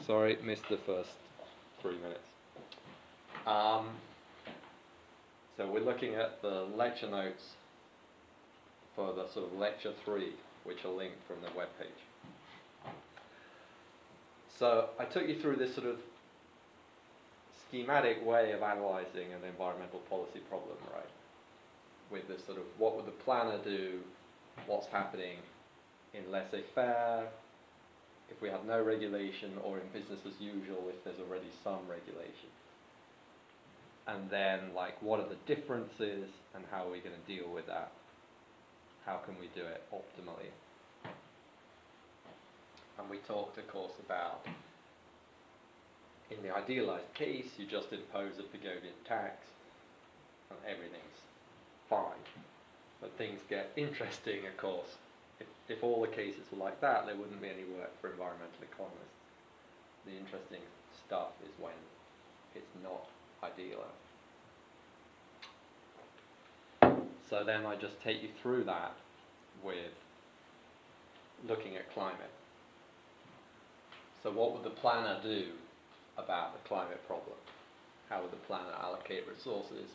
Sorry, missed the first 3 minutes. Um, so we're looking at the lecture notes for the sort of lecture 3, which are linked from the webpage. So I took you through this sort of schematic way of analyzing an environmental policy problem, right? With this sort of, what would the planner do, what's happening in laissez-faire, if we have no regulation, or in business as usual if there's already some regulation. And then, like, what are the differences and how are we going to deal with that? How can we do it optimally? And we talked, of course, about, in the idealized case, you just impose a Pigouvian tax and everything's fine. But things get interesting, of course. If all the cases were like that, there wouldn't be any work for environmental economists. The interesting stuff is when it's not ideal. So then I just take you through that with looking at climate. So what would the planner do about the climate problem? How would the planner allocate resources?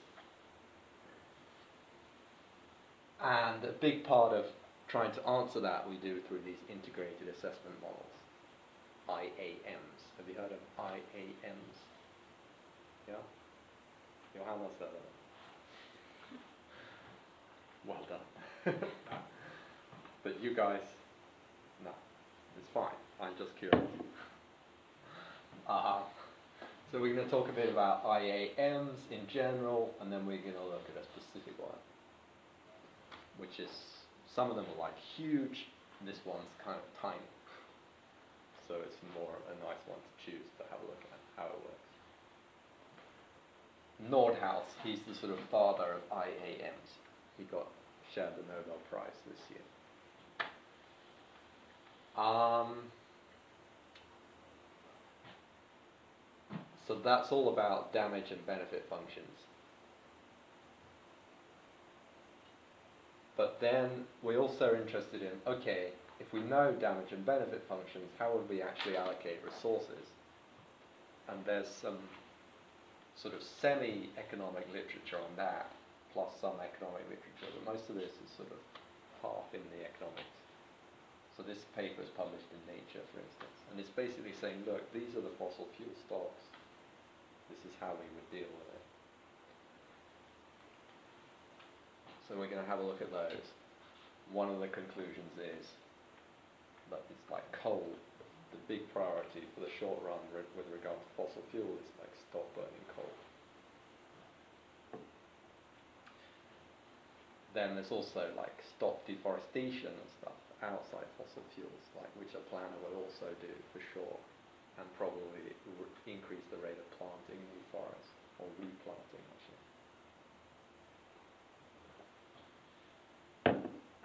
And a big part of trying to answer that we do through these integrated assessment models, IAMs. Have you heard of IAMs? Yeah? Johanna said that. Well done. But you guys, no, it's fine. I'm just curious. So we're going to talk a bit about IAMs in general, and then we're going to look at a specific one, which is, some of them are like huge, and this one's kind of tiny. So it's more a nice one to choose to have a look at how it works. Nordhaus, he's the sort of father of IAMs. He shared the Nobel Prize this year. So that's all about damage and benefit functions. But then we're also interested in, okay, if we know damage and benefit functions, how would we actually allocate resources? And there's some sort of semi-economic literature on that, plus some economic literature, but most of this is sort of half in the economics. So this paper is published in Nature, for instance, and it's basically saying, look, these are the fossil fuel stocks. This is how we would deal with it. So we're going to have a look at those. One of the conclusions is that it's like coal. The big priority for the short run with regard to fossil fuel is like stop burning coal. Then there's also like stop deforestation and stuff outside fossil fuels, like which a planner would also do for sure, and probably would increase the rate of planting new forests, or replanting actually.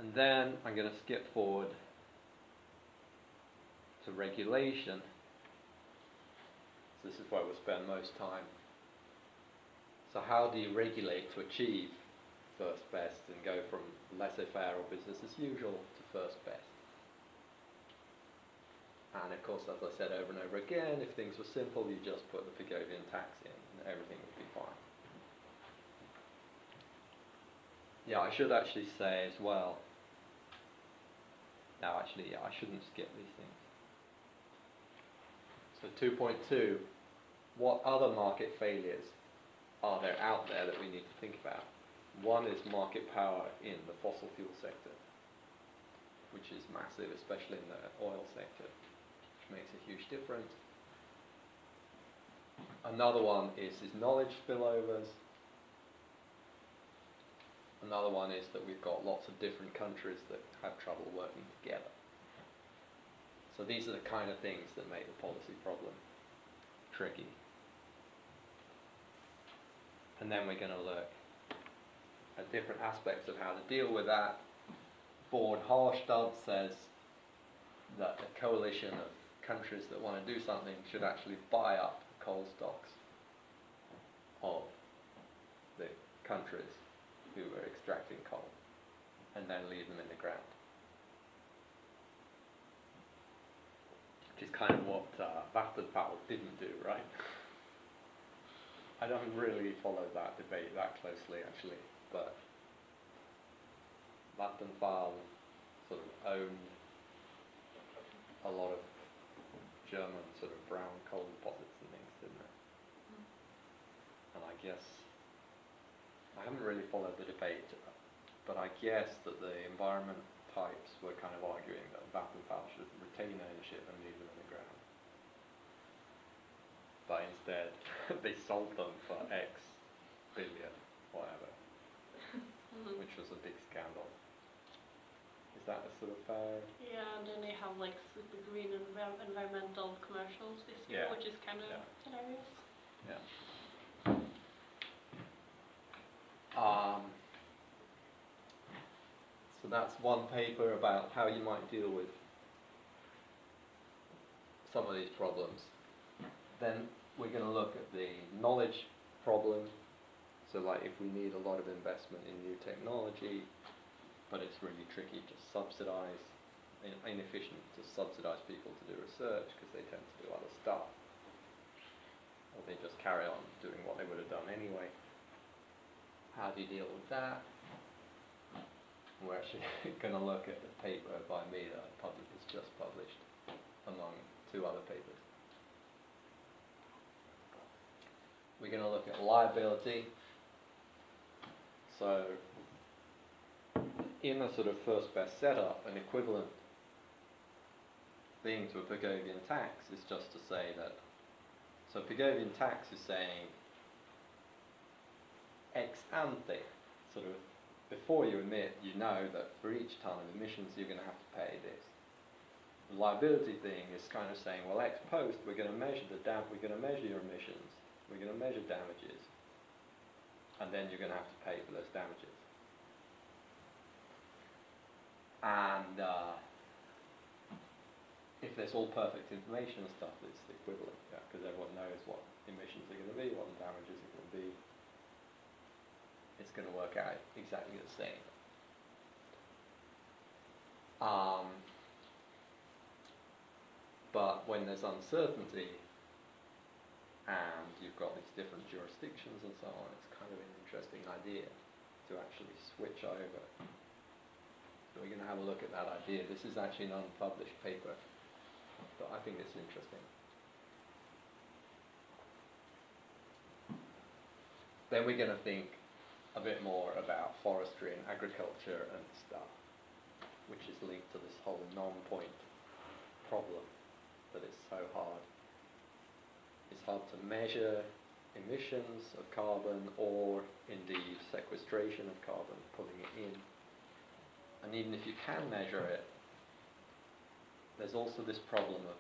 And then I'm going to skip forward to regulation. So this is where we'll spend most time. So how do you regulate to achieve first best and go from laissez-faire or business as usual to first best? And of course, as I said over and over again, if things were simple, you just put the Pigouvian tax in and everything would be fine. Yeah, I should actually say as well. No, actually, yeah, I shouldn't skip these things. So 2.2, what other market failures are there out there that we need to think about? One is market power in the fossil fuel sector, which is massive, especially in the oil sector, which makes a huge difference. Another one is knowledge spillovers. Another one is that we've got lots of different countries that have trouble working together. So these are the kind of things that make the policy problem tricky. And then we're going to look at different aspects of how to deal with that. Board Harstad says that a coalition of countries that want to do something should actually buy up coal stocks of the countries who are extracting coal and then leave them in the ground. which is kind of what Vattenfall didn't do, right? I don't really follow that debate that closely, actually, but Vattenfall sort of owned a lot of German sort of brown coal deposits and things, didn't it? And I guess, I haven't really followed the debate, but I guess that the environment types were kind of arguing that Vattenfall should retain ownership and leave them in the ground. But instead, they sold them for X billion, whatever, which was a big scandal. Is that a sort of fair? Yeah, and then they have like super green and environmental commercials this year, which is kind of hilarious. Yeah. So that's one paper about how you might deal with some of these problems. Then we're going to look at the knowledge problem. So like if we need a lot of investment in new technology, but it's really tricky to subsidize, inefficient to subsidize people to do research because they tend to do other stuff. Or they just carry on doing what they would have done anyway. How do you deal with that? We're actually going to look at a paper by me that was just published among 2 other papers. We're going to look at liability. So in a sort of first best setup, an equivalent thing to a Pigovian tax is just to say that, so Pigovian tax is saying ex ante, sort of before you emit, you know that for each ton of emissions you're going to have to pay this. The liability thing is kind of saying, well, ex post we're going to measure we're going to measure your emissions, we're going to measure damages, and then you're going to have to pay for those damages. And if there's all perfect information and stuff, it's equivalent, because everyone knows what emissions are going to be, what the damages are going to be. It's going to work out exactly the same. But when there's uncertainty and you've got these different jurisdictions and so on, it's kind of an interesting idea to actually switch over. So we're going to have a look at that idea. This is actually an unpublished paper, but I think it's interesting. Then we're going to think a bit more about forestry and agriculture and stuff, which is linked to this whole non-point problem that is so hard. It's hard to measure emissions of carbon or indeed sequestration of carbon, pulling it in. And even if you can measure it, there's also this problem of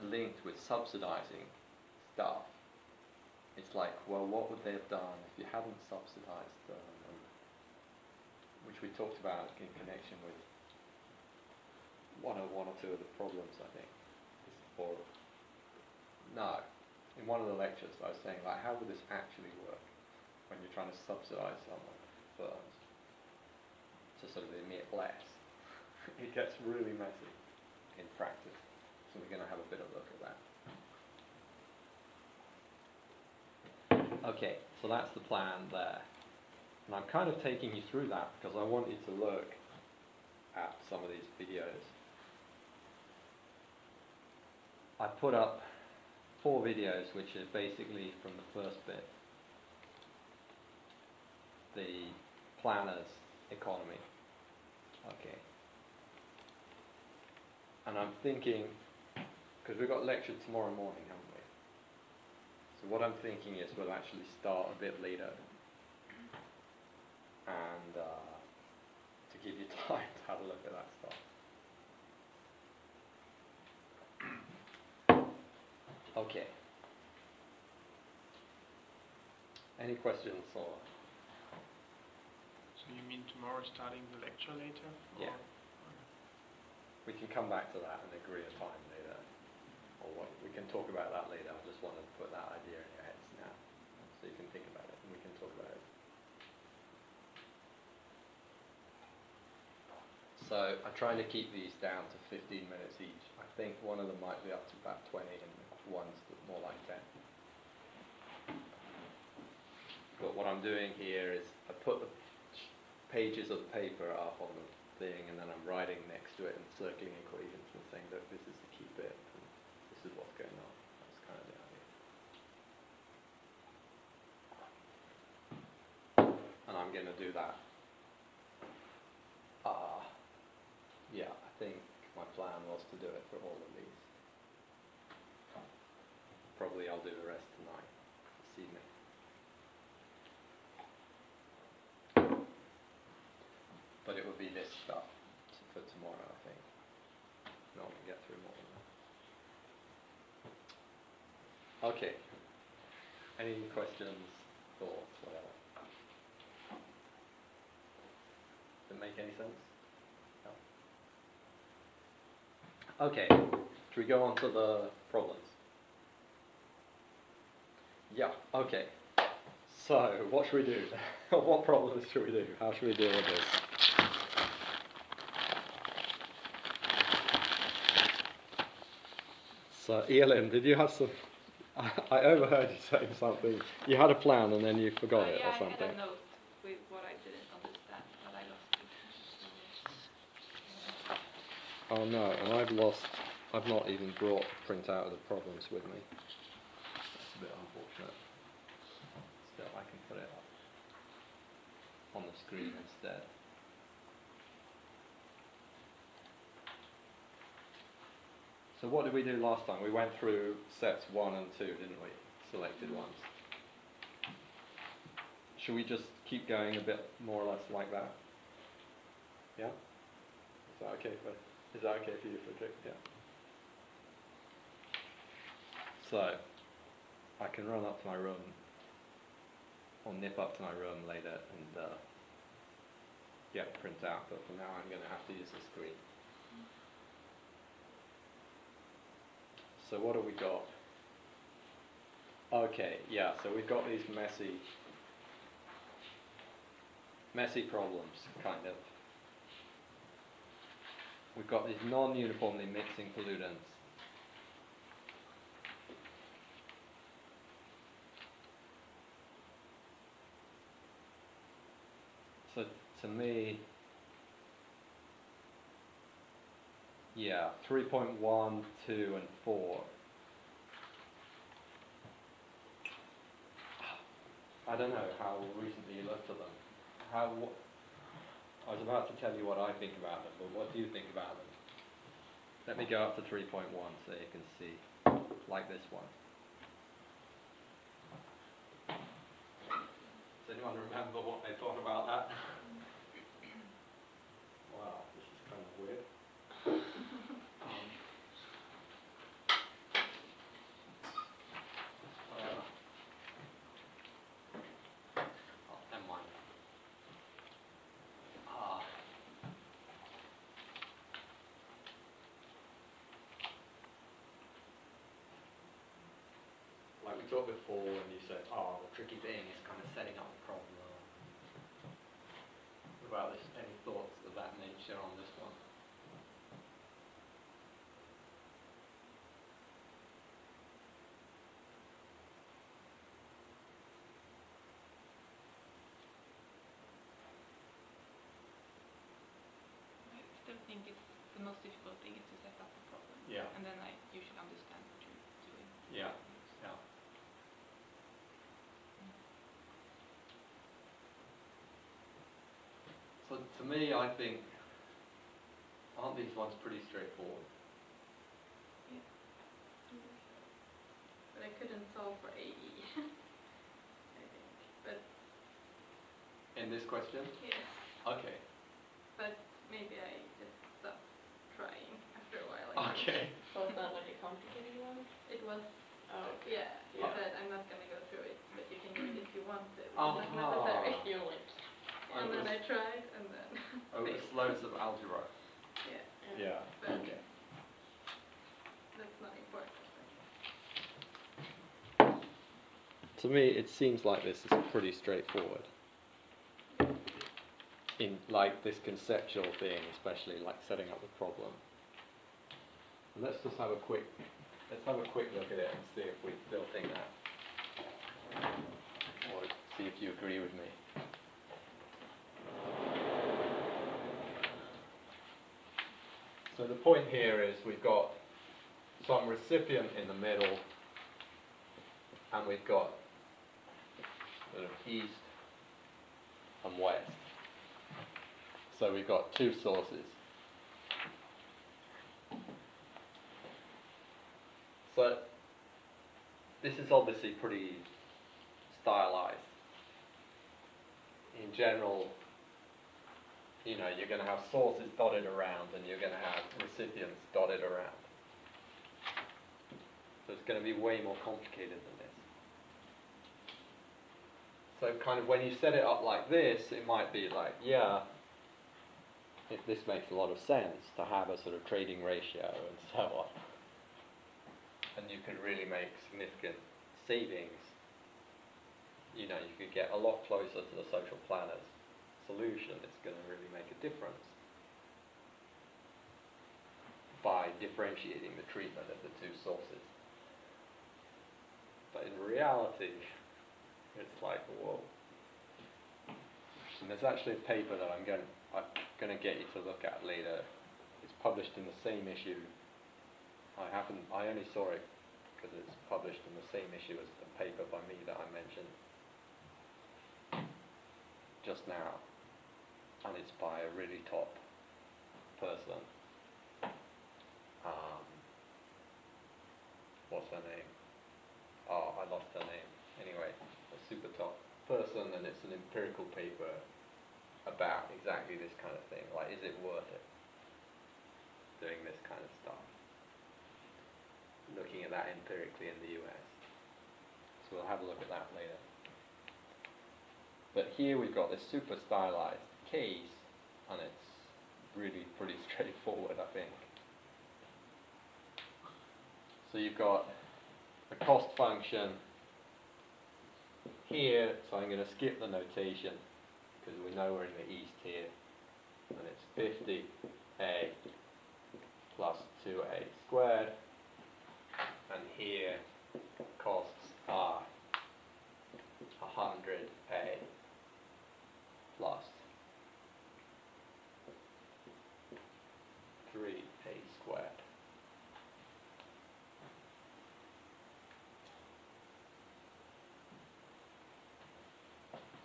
linked with subsidizing stuff. It's like, well, what would they have done if you hadn't subsidized them? Which we talked about in connection with one or two of the problems, I think. In one of the lectures I was saying, like, how would this actually work when you're trying to subsidize someone, firms, to sort of emit less? It gets really messy in practice. So we're going to have a bit of a look at that. Okay, so that's the plan there. And I'm kind of taking you through that because I want you to look at some of these videos. I put up 4 videos which are basically from the first bit. The planner's economy. Okay. And I'm thinking, because we've got lecture tomorrow morning, haven't we? So what I'm thinking is we'll actually start a bit later, and to give you time to have a look at that stuff. Okay. Any questions or? So you mean tomorrow starting the lecture later? Yeah. We can come back to that and agree a time later. Or what, we can talk about that later. I just wanted to put that idea in your heads now. So you can think about it and we can talk about it. So I'm trying to keep these down to 15 minutes each. I think one of them might be up to about 20 and one's more like 10. But what I'm doing here is I put the pages of the paper up on the thing, and then I'm writing next to it and circling equations and saying that this is the key bit and this is what's going on. That's kind of the idea. And I'm going to do that. Yeah, I think my plan was to do it for all of these. Probably I'll do the rest tonight, this evening. But it would be this stuff for tomorrow, I think. Not going to get through more than that. Okay. Any questions, thoughts, whatever? Did it make any sense? No? Okay. Should we go on to the problems? Yeah, okay. So, what should we do? What problems should we do? How should we deal with this? So, Elin, did you have some... I overheard you saying something. You had a plan and then you forgot it or something. Yeah, I had a note with what I didn't understand, but I lost it. Oh no, and I've not even brought a printout of the problems with me. That's a bit unfortunate. Still, I can put it up on the screen instead. So what did we do last time? We went through sets 1 and 2, didn't we? Selected ones. Should we just keep going a bit more or less like that? Yeah? Is that okay for you, Fredrik? Yeah. So, I can run up to my room, or nip up to my room later and get a print out, but for now I'm going to have to use the screen. So what have we got? Okay, yeah, so we've got these messy problems, kind of. We've got these non-uniformly mixing pollutants. So to me, yeah, 3.1, 2 and 4. I don't know how recently you looked at them. I was about to tell you what I think about them, but what do you think about them? Let me go up to 3.1 so you can see, like this one. Does anyone remember what they thought about that? Wow, this is kind of weird. Never mind. Like we talked before when you said, the tricky thing is kind of setting up the problem. What about this? Any thoughts of that nature on this one? I still think it's the most difficult thing is to set up the problem. Yeah. And then I usually understand what you're doing. Yeah. Yeah. So to me, I think, aren't these ones pretty straightforward? Yeah. But I couldn't solve for AE. I think. But In this question? yes. Okay. But maybe I just stopped trying after a while. Okay. Was that like a complicated one? It was. Oh, Yeah. He Oh. said I'm not gonna go through it, but you can read it if you want to. It's Aha. not necessary. you like, And then I tried, and then. Oh, it's loads of algebra. Yeah. Yeah. But Okay. that's not important. To me, it seems like this is pretty straightforward. In like this conceptual thing, especially like setting up the problem. Let's just have a quick look at it and see if we still think that, or see if you agree with me. So the point here is we've got some recipient in the middle, and we've got sort of east and west. So we've got two sources. So this is obviously pretty stylized. In general, you know, you're going to have sources dotted around and you're going to have recipients dotted around. So it's going to be way more complicated than this. So kind of when you set it up like this, it might be like, yeah, this makes a lot of sense to have a sort of trading ratio and so on. And you could really make significant savings. You know, you could get a lot closer to the social planner's solution. It's going to really make a difference by differentiating the treatment of the two sources. But in reality, it's like, whoa. And there's actually a paper that I'm going to get you to look at later. It's published in the same issue. I only saw it because it's published in the same issue as the paper by me that I mentioned just now, and it's by a really top person. What's her name? Oh, I lost her name. Anyway, a super top person, and it's an empirical paper about exactly this kind of thing. Like, is it worth it doing this kind of stuff? Looking at that empirically in the US. So we'll have a look at that later. But here we've got this super stylized case, and it's really pretty straightforward, I think. So you've got a cost function here, so I'm going to skip the notation because we know we're in the east here, and it's 50a plus 2a squared, and here costs are 100a plus 3a squared.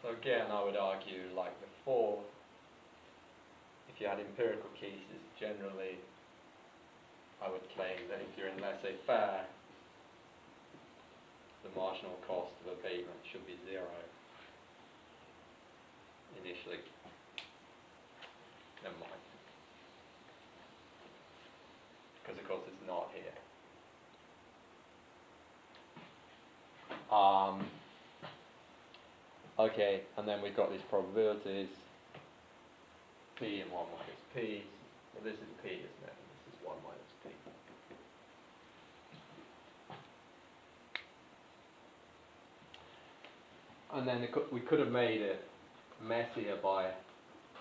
So again, I would argue, like before, if you had empirical cases, generally, I would claim that if you're in laissez-faire, the marginal cost of abatement should be 0 initially. Never mind. Because of course it's not here. Okay, and then we've got these probabilities, P and 1 minus P. Well, this is P, isn't it? And this is 1 minus P. And then we could have made it messier by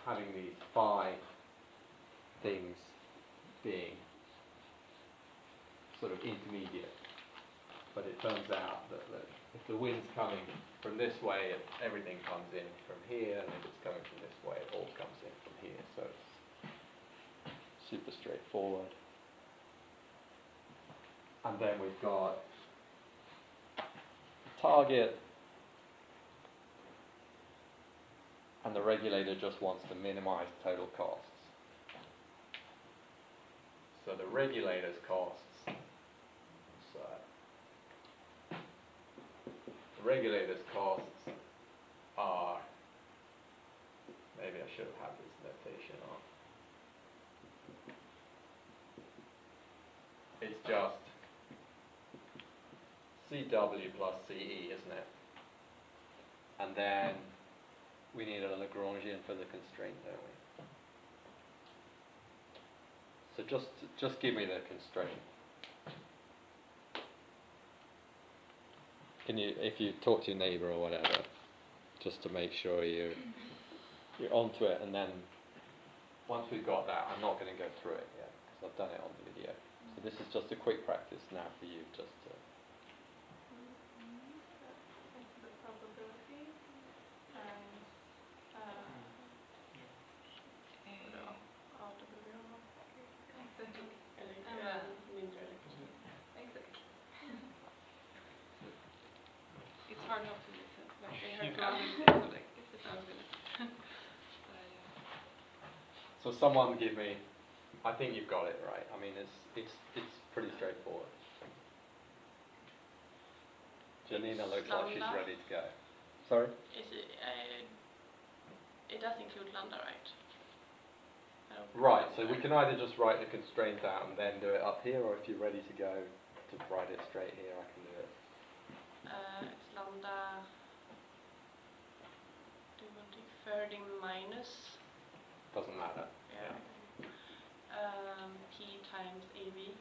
having these phi things being sort of intermediate. But it turns out that if the wind's coming from this way, everything comes in from here, and if it's coming from this way, it all comes in from here. So it's super straightforward. And then we've got target, and the regulator just wants to minimize total costs. So the regulator's costs, are, maybe I should have had this notation on. It's just CW plus CE, isn't it? And then we need a Lagrangian for the constraint, don't we? So just give me the constraint. Can you, if you talk to your neighbour or whatever, just to make sure you're onto it, and then once we've got that, I'm not going to go through it yet because I've done it on the video. So So this is just a quick practice now for you, just to... The probability and Yeah. Exactly. Mindre electron. Exactly. It's hard not to listen. Like I heard Yeah. so like it sounds good. So someone give me, I think you've got it right. I mean, it's pretty straightforward. Janina looks like she's Lambda. ready to go. Sorry? Is it does include lambda, right? I don't Right, know. so we can either just write the constraint out and then do it up here, or if you're ready to go to write it straight here, I can do it. It's lambda. Do you want to third in minus? Doesn't matter. Yeah. P times AB.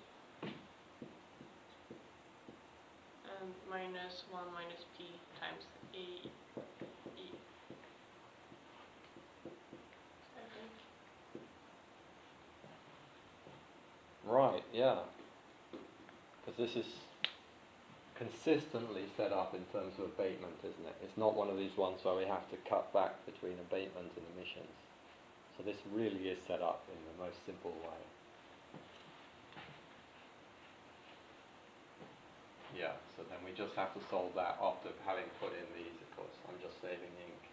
And minus 1 minus P times AE. I think. Right, yeah. Because this is consistently set up in terms of abatement, isn't it? It's not one of these ones where we have to cut back between abatement and emissions. So this really is set up in the most simple way. Yeah, so then we just have to solve that after having put in these, of course. I'm just saving ink.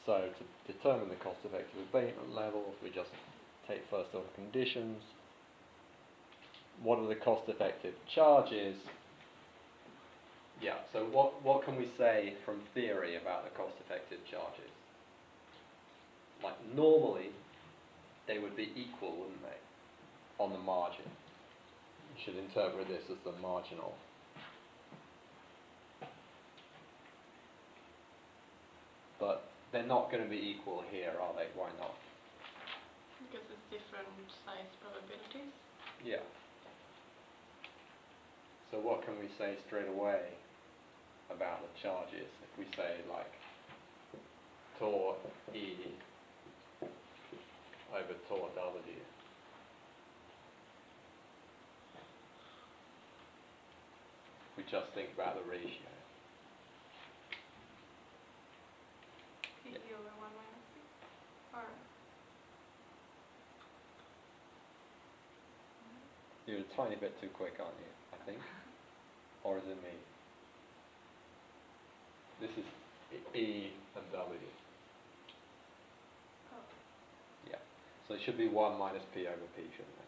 So to determine the cost-effective abatement levels, we just take first order conditions. What are the cost-effective charges? Yeah, so what can we say from theory about the cost-effective charges? Like normally, they would be equal, wouldn't they, on the margin? You should interpret this as the marginal. But they're not going to be equal here, are they? Why not? Because it's different size probabilities. Yeah. So what can we say straight away about the charges? If we say like tau E over tau W. We just think about the ratio. P over 1 minus P. Or You're a tiny bit too quick, aren't you? I think. Or is it me? This is E and W. oh, Yeah. So it should be 1 minus P over P, shouldn't it?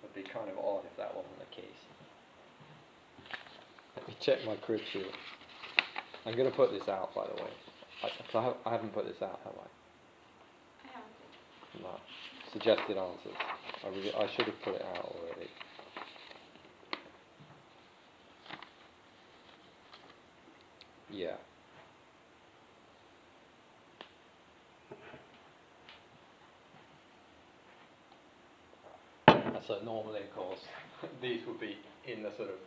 It'd be kind of odd if that wasn't the case. Let me check my crib sheet. I'm going to put this out, by the way. I haven't put this out, have I? I haven't. No. Suggested answers. I should have put it out already. Yeah. So normally, of course, these would be in the sort of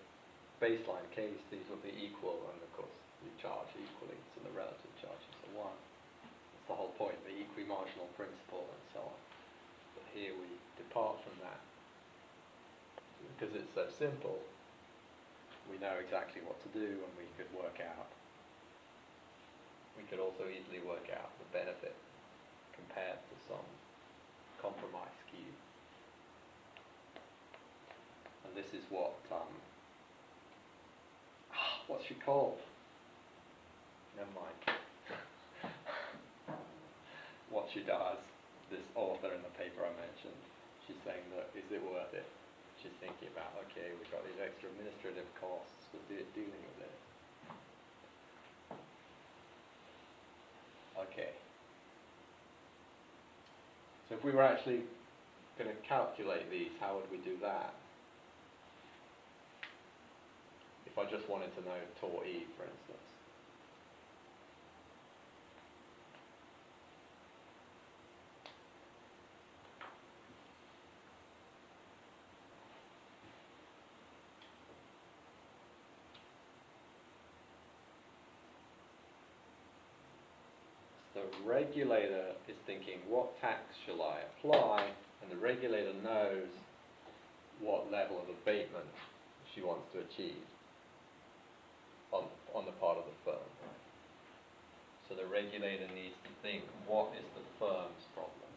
baseline case, these would be equal, and of course you charge equally, so the relative charges are 1. That's the whole point, the equimarginal principle and so on. But here we depart from that. Because it's so simple, we know exactly what to do, and we could work out. We could also easily work out the benefit compared to some compromise cube. And this is what, what's she called? Never mind. What she does, this author in the paper I mentioned, she's saying, look, is it worth it? She's thinking about, okay, we've got these extra administrative costs for dealing with it. Okay. So if we were actually going to calculate these, how would we do that? If I just wanted to know tau E, for instance. regulator is thinking, what tax shall I apply? And the regulator knows what level of abatement she wants to achieve on the part of the firm. So the regulator needs to think, what is the firm's problem?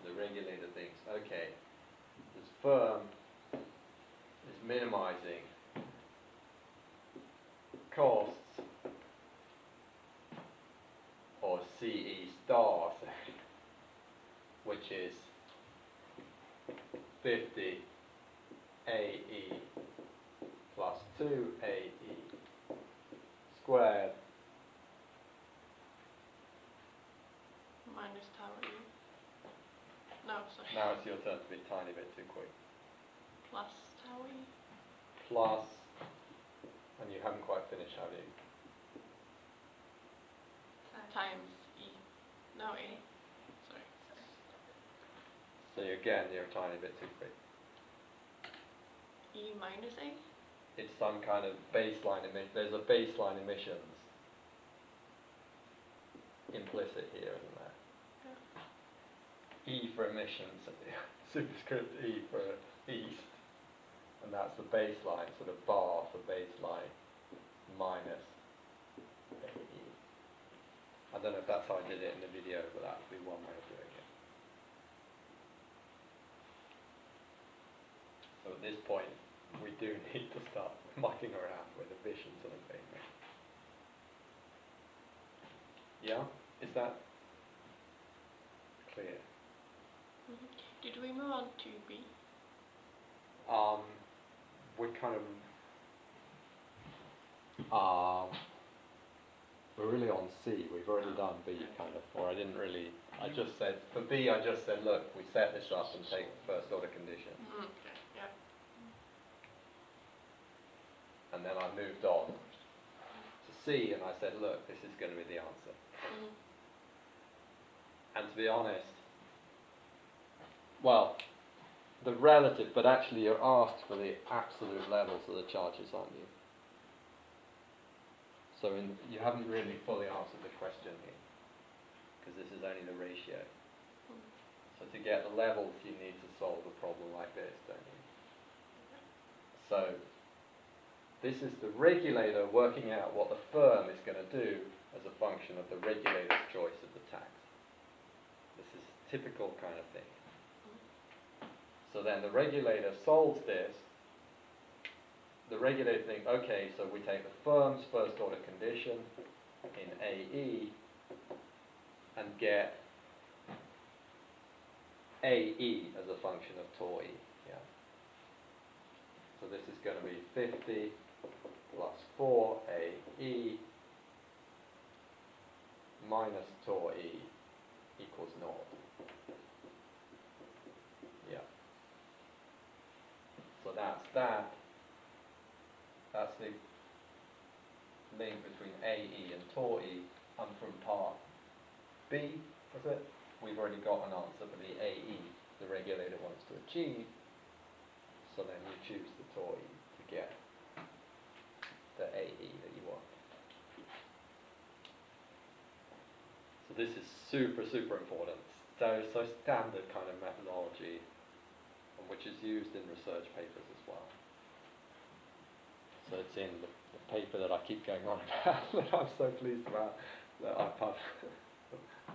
So the regulator thinks, okay, this firm is minimizing costs, or CE star, say, which is 50 AE plus 2 AE squared Minus tau E. No, sorry. now it's your turn to be a tiny bit too quick. Plus tau E. Plus, and you haven't quite finished, have you? Times E. No, A. Sorry. So again, you're a tiny bit too quick. E minus A? It's some kind of baseline there's a baseline emissions implicit here, isn't there? Yeah. E for emissions, superscript E for east, and that's the baseline, sort of bar for baseline minus AE. I don't know if that's how I did it in the video, but that would be one way of doing it. So at this point, we do need to start mucking around with emissions and abatement. Yeah? Is that clear? Mm-hmm. Did we move on to B? We're kind of we're really on C. We've already done B, kind of, or I didn't really. I just said for B. I just said, look, we set this up and take the first order condition, Okay, yeah. and then I moved on to C, and I said, look, this is going to be the answer. Mm-hmm. And to be honest, well, the relative, but actually you're asked for the absolute levels of the charges, aren't you? So you haven't really fully answered the question here, because this is only the ratio. So to get the levels, you need to solve a problem like this, don't you? So this is the regulator working out what the firm is going to do as a function of the regulator's choice of the tax. This is typical kind of thing. So then the regulator solves this. The regulator thinks, okay, so we take the firm's first order condition in AE and get AE as a function of tau E. Yeah. So this is going to be 50 plus 4 AE minus tau E equals 0. Yeah. So that's that. That's the link between AE and tau E. And from part B, was it? We've already got an answer for the AE the regulator wants to achieve. So then you choose the tau E to get the AE that you want. So this is super, super important. So standard kind of methodology, which is used in research papers as well. So it's in the paper that I keep going on about that I'm so pleased about that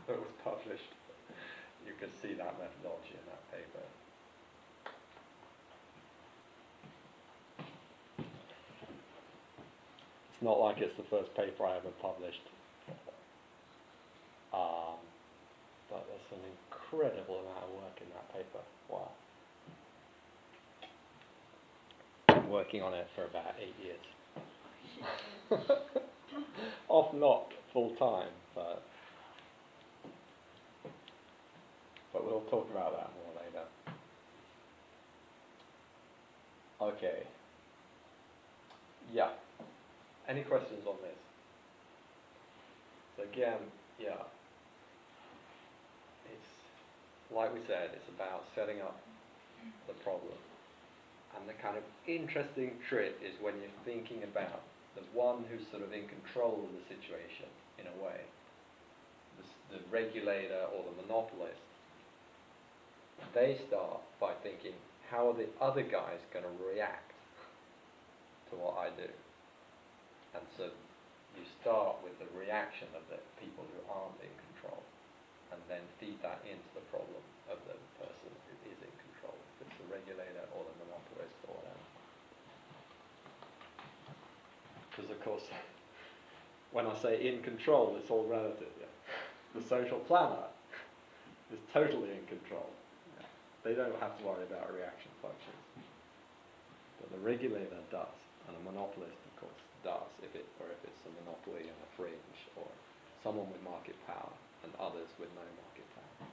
that was published. You can see that methodology in that paper. It's not like it's the first paper I ever published. But there's an incredible amount of work in that paper. Wow. Been working on it for about 8 years. Off not full time, but we'll talk about that more later. Okay. Yeah. Any questions on this? So again, yeah. It's like we said, it's about setting up the problem. And the kind of interesting trick is when you're thinking about the one who's sort of in control of the situation, in a way. the regulator or the monopolist, they start by thinking, how are the other guys going to react to what I do? And so you start with the reaction of the people who aren't in control, and then feed that into the problem of the person who is in control, if it's the regulator or the monopolist or whatever. Because of course, when I say in control, it's all relative. Yeah? The social planner is totally in control. Yeah. They don't have to worry about reaction functions. But the regulator does, and a monopolist, of course, does, if it's a monopoly and a fringe, or someone with market power and others with no market power.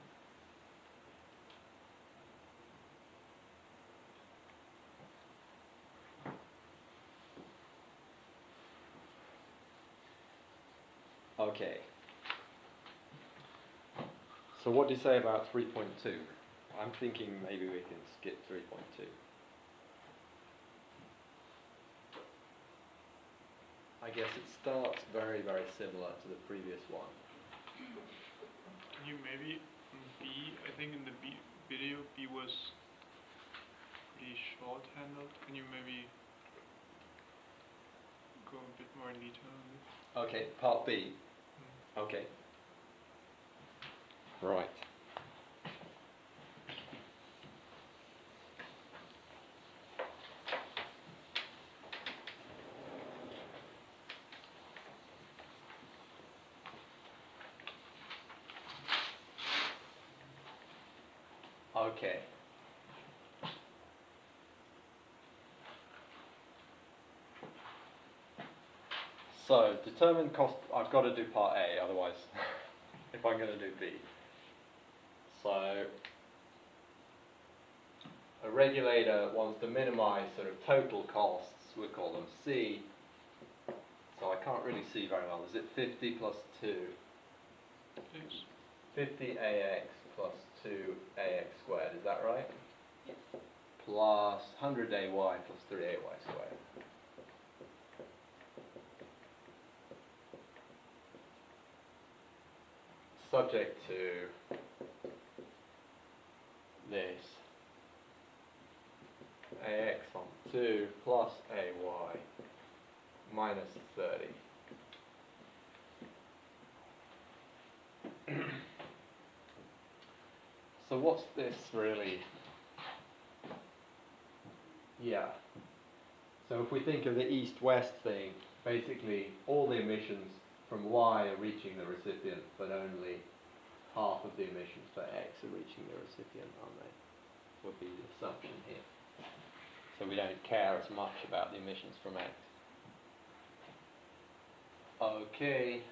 Okay. So what do you say about 3.2? I'm thinking maybe we can skip 3.2. I guess it starts very, very similar to the previous one. Can you maybe B, I think in the video B was pretty short-handled. Can you maybe go a bit more in detail on this? Okay, part B. Okay. Right. Okay. So, determine cost. I've got to do part A, otherwise, if I'm going to do B. So, a regulator wants to minimize sort of total costs, we call them C. So I can't really see very well. Is it 50 plus 2? Yes. 50 AX plus 2 AX squared, is that right? Yes. Plus 100 AY plus 3 AY squared. Subject to this AX on 2 plus AY minus 30. So what's this really? Yeah. So if we think of the east-west thing, basically all the emissions from Y are reaching the recipient, but only half of the emissions for X are reaching the recipient, aren't they? Would be the assumption here. So we don't care as much about the emissions from X. Okay.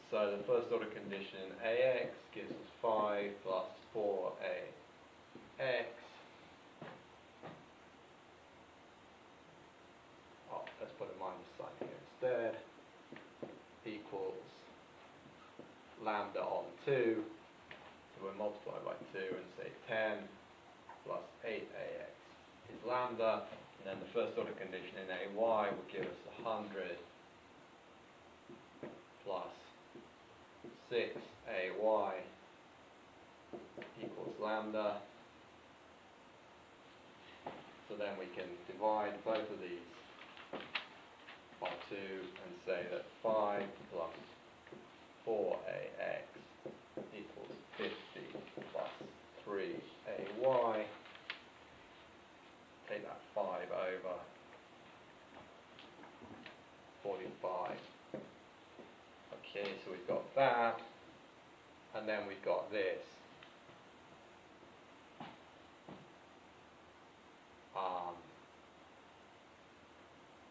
So the first order condition AX gives us 5 plus 4AX. Oh, let's put a minus sign here instead. Equals lambda on 2. So we'll multiply by 2 and say 10 plus 8AX is lambda. And then the first order condition in AY will give us 100 plus 6AY equals lambda. So then we can divide both of these by 2 and say that 5 plus 4AX equals 50 plus 3AY. Take that 5 over 45. Okay, so we've got that, and then we've got this.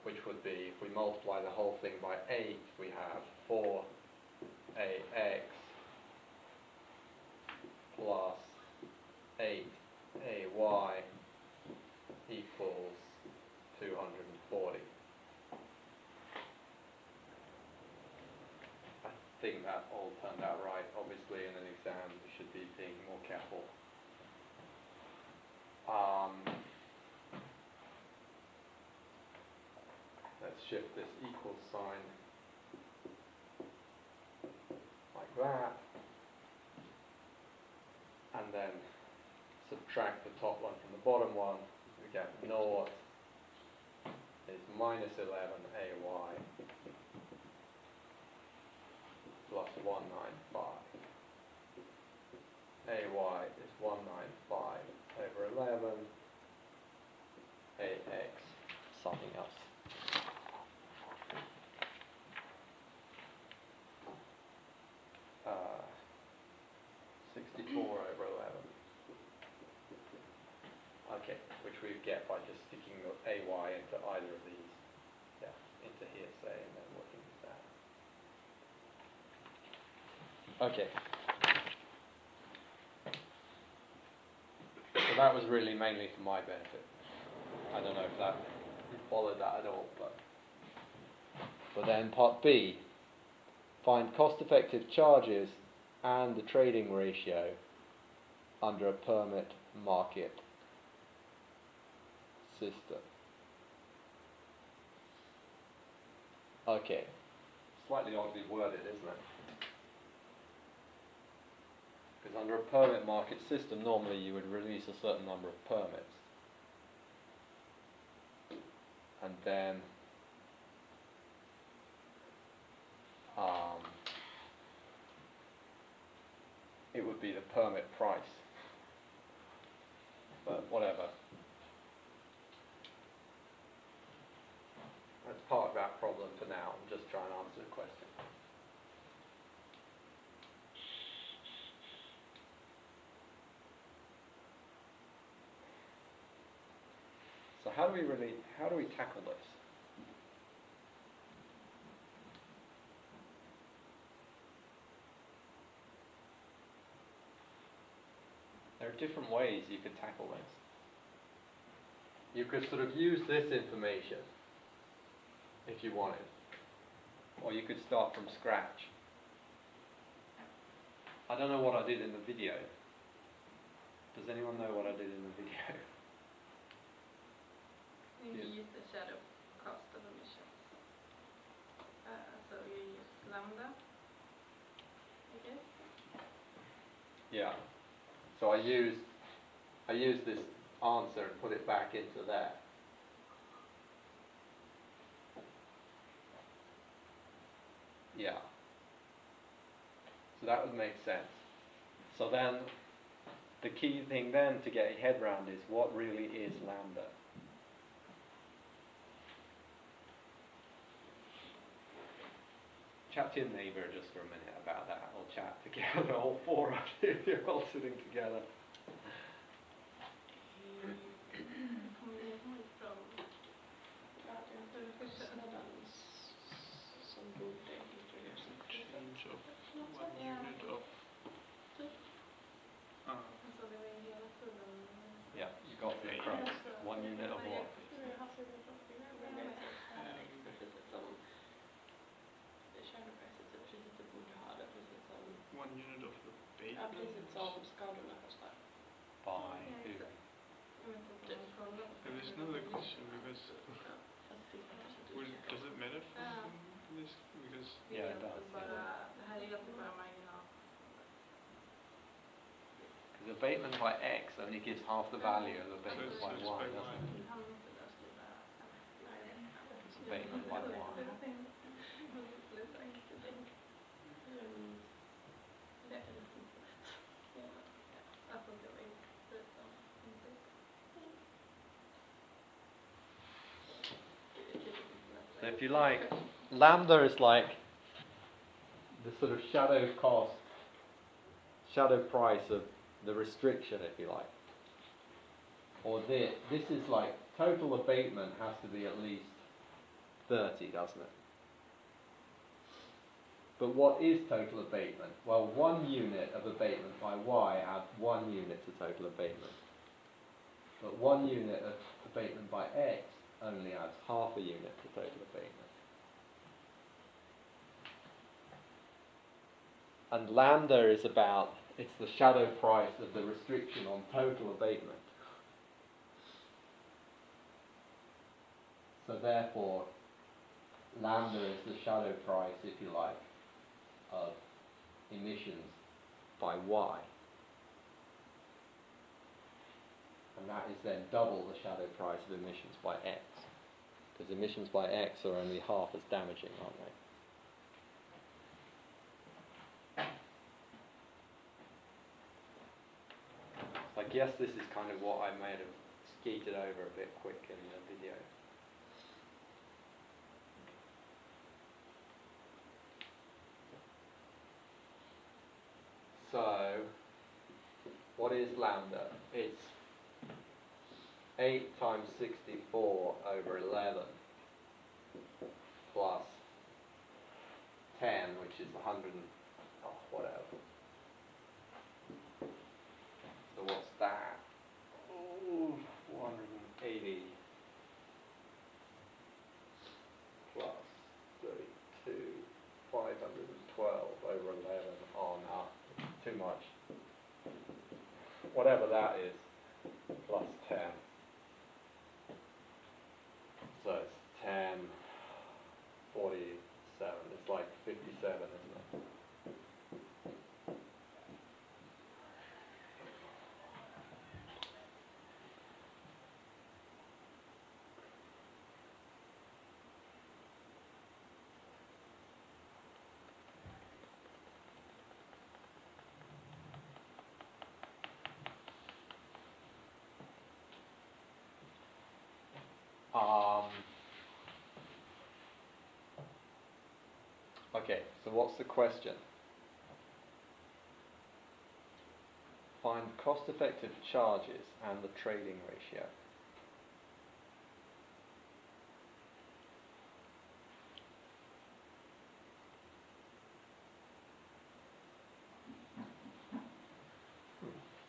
Which would be, if we multiply the whole thing by 8, we have 4AX plus 8AY equals 240. I think that all turned out right. Obviously in an exam you should be being more careful. Let's shift this equal sign that, and then subtract the top one from the bottom one, we get naught is minus 11 AY plus 195. AY is 195 over 11, AX something else. Uh, 64 over 11. Okay, which we get by just sticking the AY into either of these. Yeah, into here, say, and then working with that. Okay. So that was really mainly for my benefit. I don't know if that you followed that at all, but then part B, find cost-effective charges and the trading ratio under a permit market system. Okay, slightly oddly worded, isn't it? Because under a permit market system, normally you would release a certain number of permits. And then it would be the permit price. But whatever. That's part of our problem for now. I'm just trying to answer the question. So how do we tackle this? There are different ways you could tackle this. You could sort of use this information if you wanted, or you could start from scratch. I don't know what I did in the video. Does anyone know what I did in the video? You use the shadow cost of emissions. So you use lambda, I guess. Yeah. So I used this answer and put it back into there. Yeah. So that would make sense. So then, the key thing then to get your head round is what really is lambda. Chat to your neighbour just for a minute about that. We'll chat together, all four of you. You're all sitting together. Change of 1 unit of. Yeah, you got the crux. 1 unit of what? One unit of the bait. By who? And there's another question because does it matter for this? Because Yeah, it does. Det här är egentligen bara marginal. Because abatement by x only gives half the value of abatement by y, doesn't it? It's abatement by y. So if you like, lambda is like the sort of shadow cost, shadow price of the restriction, if you like. Or this is like total abatement has to be at least 30, doesn't it? But what is total abatement? Well, 1 unit of abatement by y adds 1 unit to total abatement. But 1 unit of abatement by x only adds half a unit to total abatement. And lambda is about, it's the shadow price of the restriction on total abatement. So therefore, lambda is the shadow price, if you like, of emissions by y. And that is then double the shadow price of emissions by x. Because emissions by x are only half as damaging, aren't they? I guess this is kind of what I may have skated over a bit quick in the video. So, what is lambda? It's 8 times 64 over 11 plus 10, which is 100 and, oh, whatever. So what's that? Oh, 480 plus 32, 512 over 11. Oh no, too much. Whatever that is, plus 10. So it's 10, 47. It's like 57, isn't it? Okay, so what's the question? Find cost-effective charges and the trading ratio.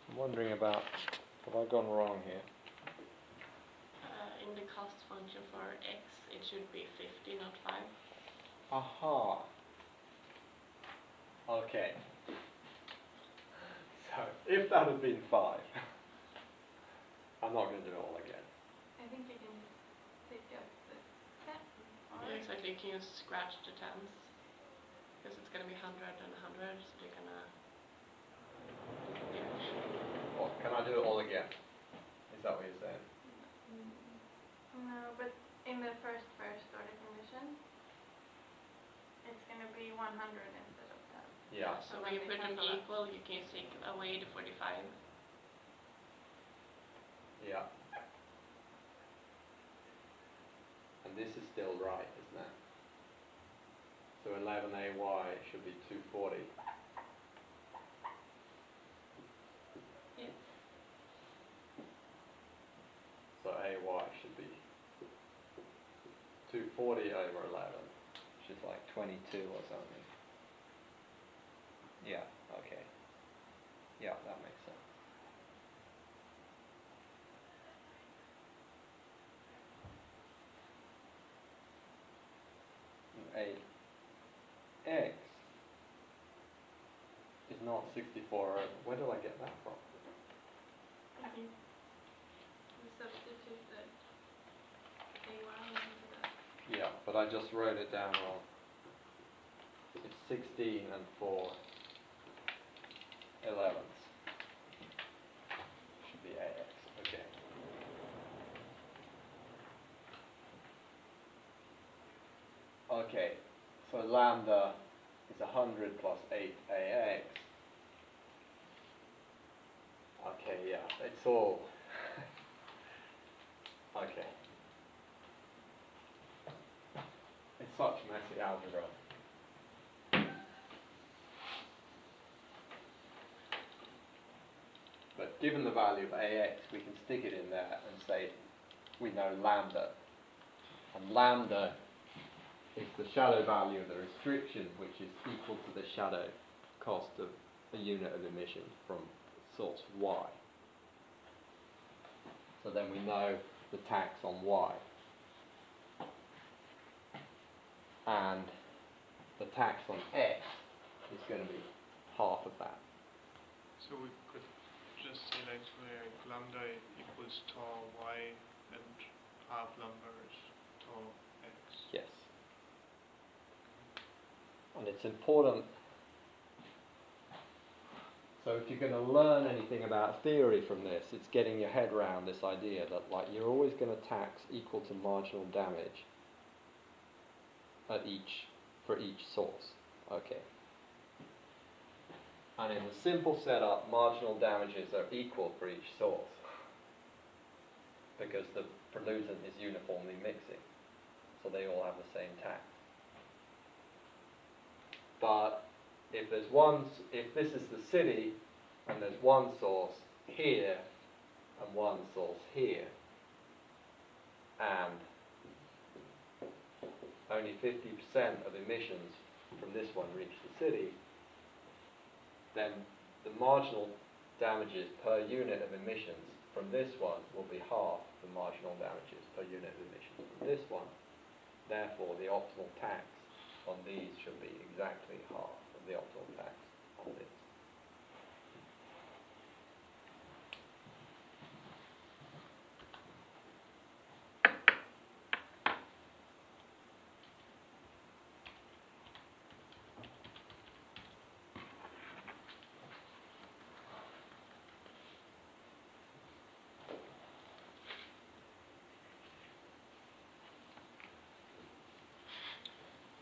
I'm wondering about, have I gone wrong here? In the cost function for x, it should be 50, not 5. Aha. Okay. So, if that had been 5, I'm not going to do it all again. I think you can take up the 10. Yeah, exactly, you can just scratch the tens. Because it's going to be 100 and 100, so you're going to... Well, can I do it all again? Is that what you're saying? No, but in the first order condition, it's going to be 100 instead of 10. Yeah. So when you put them equal, you can take away the 45. Yeah. And this is still right, isn't it? So 11AY should be 240. Yeah. So AY should be 240 over 11, which is like 22 or something. Yeah, okay. Yeah, that makes sense. AX is not 64 over. Where did I get that from? We substituted A1 into that. Yeah, but I just wrote it down wrong. It's 16 and 4 11s. Should be AX, okay. Okay, so lambda is 100 plus 8AX. Okay, yeah, it's all... okay. It's such messy algebra. But given the value of AX, we can stick it in there and say we know lambda. And lambda is the shadow value of the restriction, which is equal to the shadow cost of a unit of emission from source Y. So then we know the tax on Y. And the tax on X is going to be half of that. So we could just say like lambda equals tau y and half lambda is tau x. Yes. And it's important So if you're going to learn anything about theory from this, it's getting your head around this idea that like you're always going to tax equal to marginal damage for each source. Okay. And in the simple setup, marginal damages are equal for each source because the pollutant is uniformly mixing, so they all have the same tax. But if this is the city, and there's one source here and one source here, and only 50% of emissions from this one reach the city, then the marginal damages per unit of emissions from this one will be half the marginal damages per unit of emissions from this one. Therefore, the optimal tax on these should be exactly half of the optimal tax on this.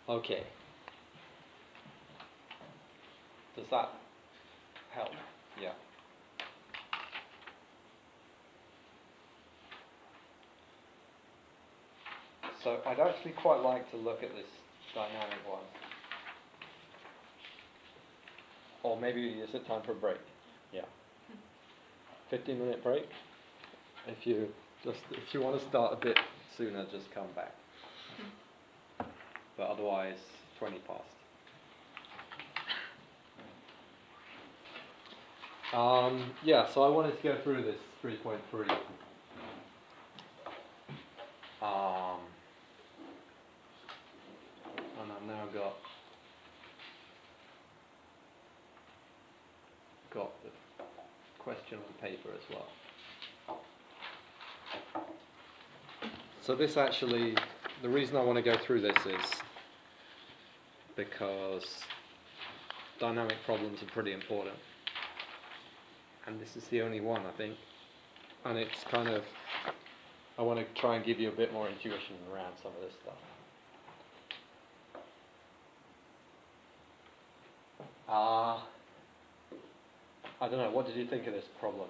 Okay. Does that help? Yeah. So I'd actually quite like to look at this dynamic one. Or maybe is it time for a break? Yeah. 15-minute break. If you want to start a bit sooner, just come back. But otherwise, 20 past. Yeah, so I wanted to go through this 3.3. And I've now got the question on paper as well. So this actually, the reason I want to go through this is because dynamic problems are pretty important. And this is the only one, I think. And it's kind of, I want to try and give you a bit more intuition around some of this stuff. I don't know, what did you think of this problem?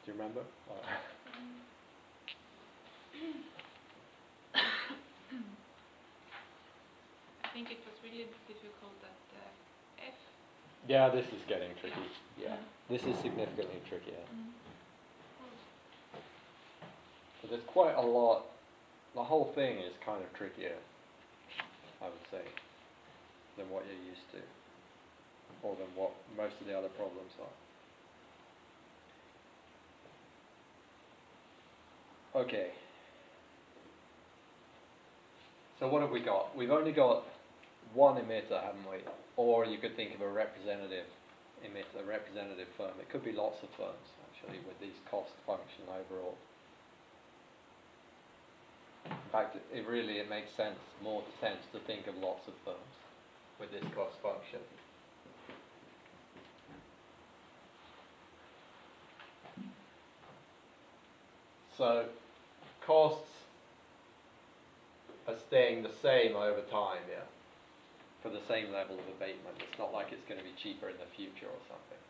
Do you remember? I think it was really difficult at F. Yeah, this is getting tricky. Yeah, this is significantly trickier. So there's quite a lot. The whole thing is kind of trickier, I would say, than what you're used to, or than what most of the other problems are. Okay. So what have we got? We've only got one emitter, haven't we? Or you could think of a representative emitter, a representative firm. It could be lots of firms, actually, with these cost function overall. In fact, it makes more sense to think of lots of firms with this cost function. So, costs are staying the same over time, yeah, for the same level of abatement. It's not like it's going to be cheaper in the future or something.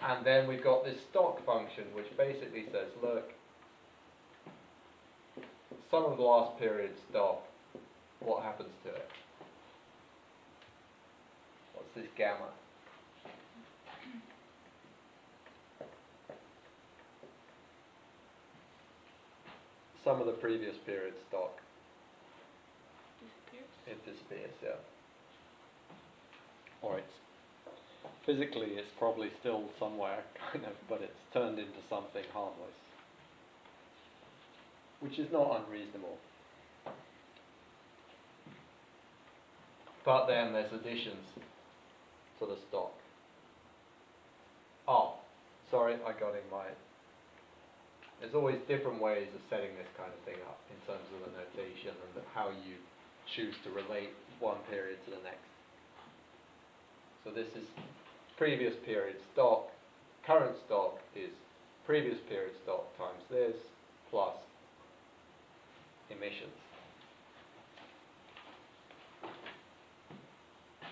And then we've got this stock function, which basically says, look, sum of the last period stock, what happens to it? What's this gamma? Sum of the previous period stock. Disappears. It disappears, yeah. Or physically it's probably still somewhere, kind of, but it's turned into something harmless, which is not unreasonable. But then there's additions to the stock. Oh, sorry, I got in my... There's always different ways of setting this kind of thing up in terms of the notation and how you choose to relate one period to the next. So this is previous period stock. Current stock is previous period stock times this plus emissions.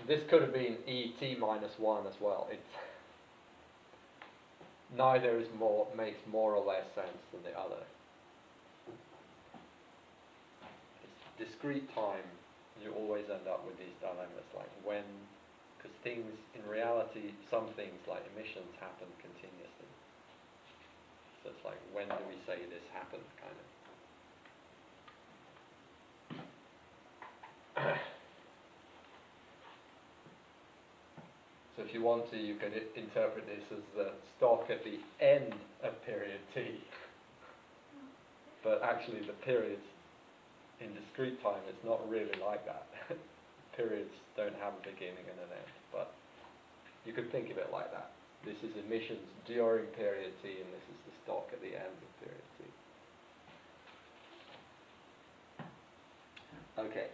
This could have been ET minus 1 as well. Neither makes more or less sense than the other. It's discrete time, you always end up with these dilemmas, like when, because things, in reality, some things like emissions happen continuously. So it's like, when do we say this happened, kind of. So if you want to, you could interpret this as the stock at the end of period T. But actually the periods in discrete time, it's not really like that. Periods don't have a beginning and an end, but you could think of it like that. This is emissions during period T, and this is the stock at the end of period T. Okay.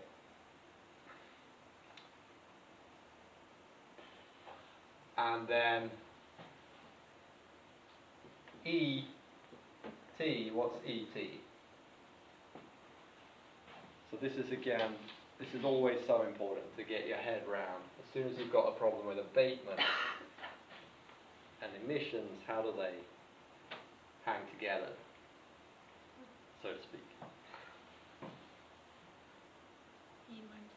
And then ET, what's ET? So this is again, this is always so important to get your head round. As soon as you've got a problem with abatement and emissions, how do they hang together, so to speak? E minus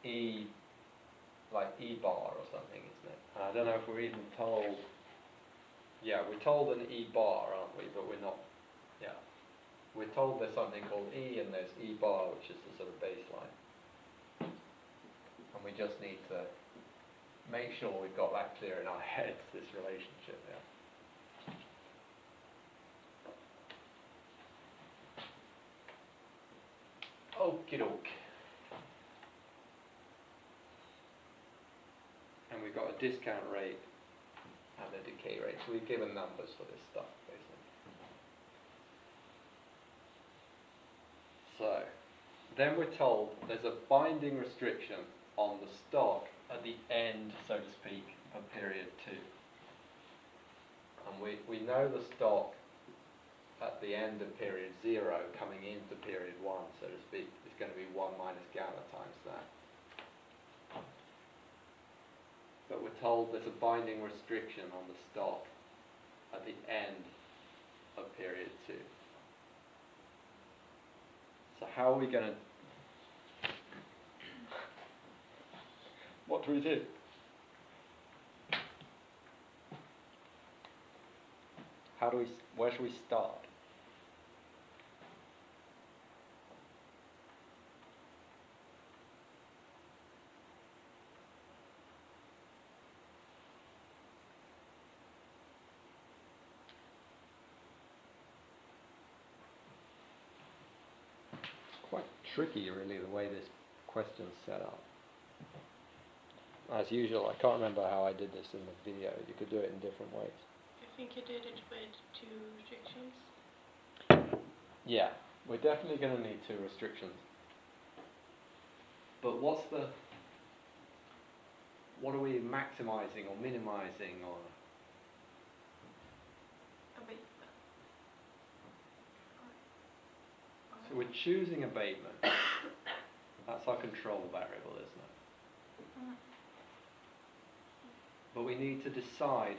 A. E, like E bar or something, isn't it? I don't know if we're even told, yeah, we're told an E bar, aren't we? But we're not, yeah. We're told there's something called E and there's E bar, which is the sort of baseline. And we just need to make sure we've got that clear in our heads, this relationship, yeah. Okie doke. And we've got a discount rate and a decay rate. So we've given numbers for this stuff, basically. So, then we're told there's a binding restriction on the stock at the end, so to speak, of period 2. And we know the stock at the end of period 0 coming into period 1, so to speak, is going to be 1 minus gamma times that. But we're told there's a binding restriction on the stock at the end of period 2. So how are we going to... What do we do? Where should we start? Quite tricky, really, the way this question's set up. As usual, I can't remember how I did this in the video. You could do it in different ways. I think you did it with 2 restrictions. Yeah, we're definitely going to need 2 restrictions. But what are we maximising or minimising or... Abatement. So we're choosing abatement. That's our control variable, isn't it? But we need to decide.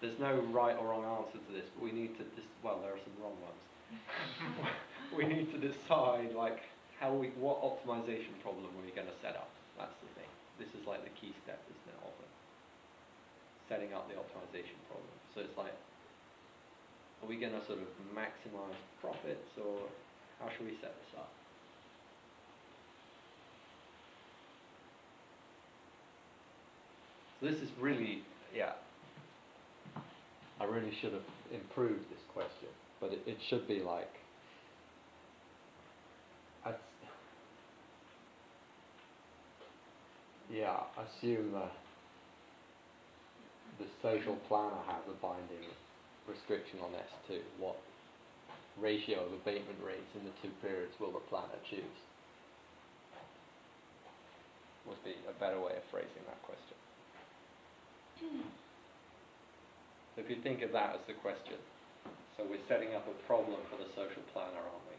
There's no right or wrong answer to this, but we need to, well, there are some wrong ones. We need to decide, like, what optimization problem are we going to set up? That's the thing. This is like the key step, isn't it, of it? Setting up the optimization problem. So it's like, are we going to sort of maximize profits, or how should we set this up? So this is really, yeah, I really should have improved this question, but it should be like, assume the social planner has a binding restriction on S2. ratio of abatement rates in the two periods will the planner choose? Would be a better way of phrasing that question. So if you think of that as the question, so we're setting up a problem for the social planner, aren't we,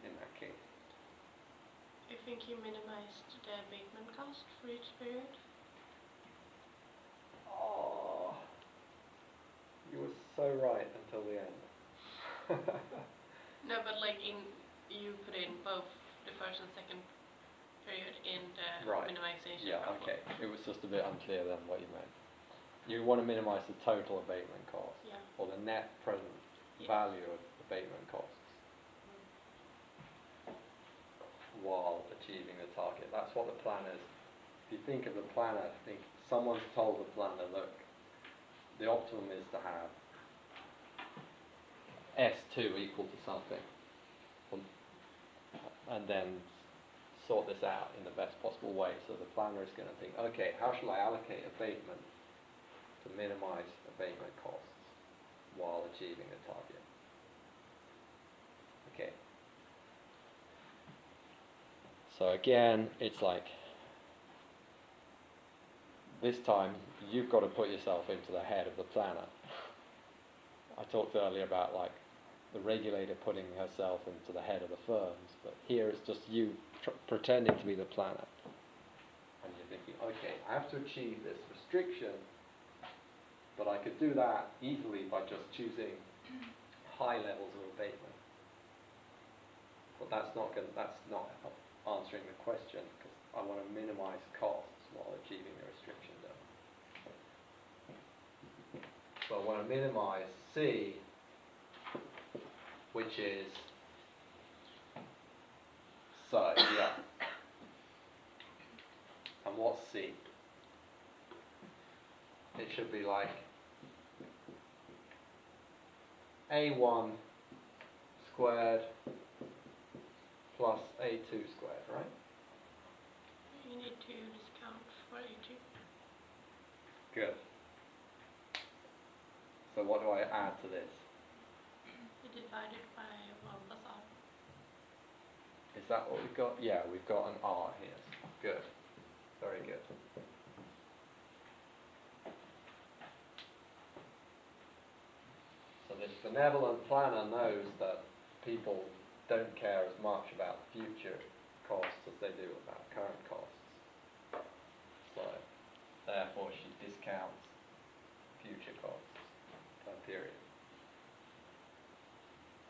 in that case? I think you minimized the abatement cost for each period. Oh, you were so right until the end. No, but like you put in both the first and second period in the Right. minimization Yeah, problem. okay. It was just a bit unclear then what you meant. You want to minimise the total abatement cost, Yeah. or the net present Yes. value of abatement costs, while achieving the target. That's what the planners, if you think of the planner, think someone's told the planner, look, the optimum is to have S2 equal to something, and then sort this out in the best possible way. So the planner is going to think, okay, how shall I allocate abatement to minimize abatement costs while achieving the target? Okay. So again, it's like, this time you've got to put yourself into the head of the planner. I talked earlier about like the regulator putting herself into the head of the firms, but here it's just you pretending to be the planner. And you're thinking, okay, I have to achieve this restriction, but I could do that easily by just choosing high levels of abatement. But that's not answering the question, because I want to minimize costs while achieving the restriction though. So I want to minimize C, which is, so, yeah. And what's C? It should be like A1 squared plus A2 squared, right? You need to discount for A2. Good. So what do I add to this? You divide it by 1 plus R. Is that what we've got? Yeah, we've got an R here. Good. Very good. So this benevolent planner knows that people don't care as much about future costs as they do about current costs. So therefore she discounts future costs per period.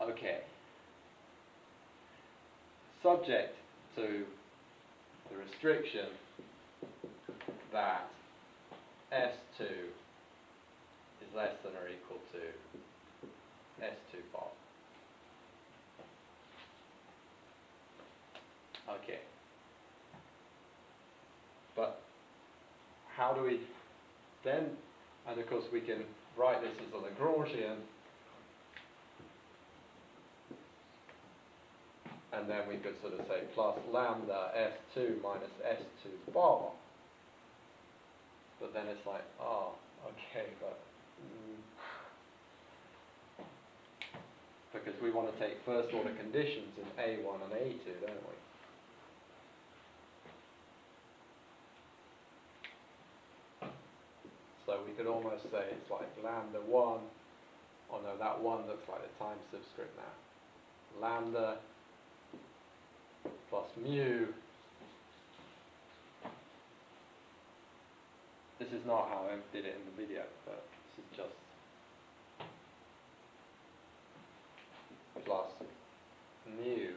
Okay. Subject to the restriction that S2 is less than or equal to S2 bar. Okay. But how do we then, and of course we can write this as a Lagrangian, and then we could sort of say plus lambda S2 minus S2 bar. But then it's like, oh, okay, but because we want to take first order conditions in A1 and A2, don't we? So we could almost say it's like lambda 1, oh no, that 1 looks like a time subscript now. Lambda plus mu. This is not how I did it in the video, but this is just plus mu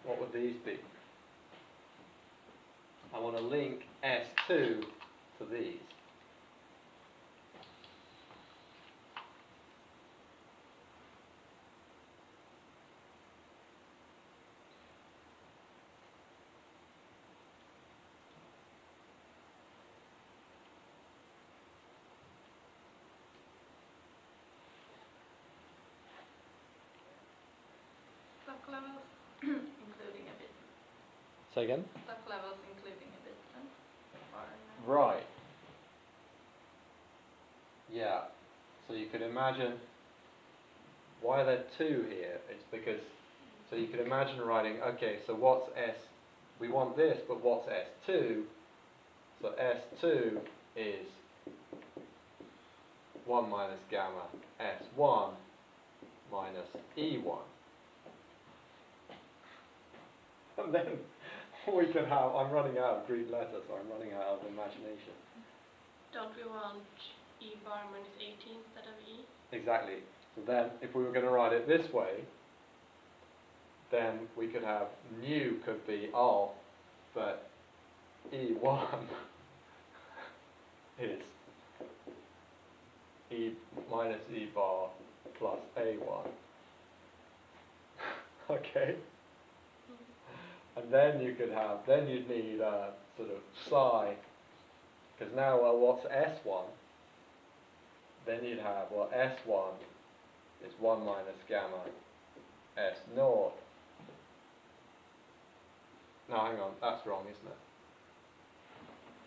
what would these be? I want to link S2 to these. Stock levels, including abatement. Say again? Stock levels including a distance. Right. Yeah. So you could imagine, why are there two here? It's because, so you could imagine writing, okay, so what's S? We want this, but what's S2? So S2 is 1 minus gamma S1 minus E1. And then we can have, I'm running out of Greek letters, so I'm running out of imagination. Don't we want E bar minus 18 instead of E? Exactly. So then, if we were going to write it this way, then we could have nu could be but E1 is E minus E bar plus A1. Okay? And then you could have, then you'd need sort of psi, because now, well, what's S1? Then you'd have, well, S1 is 1 minus gamma S naught. No, hang on, that's wrong, isn't it?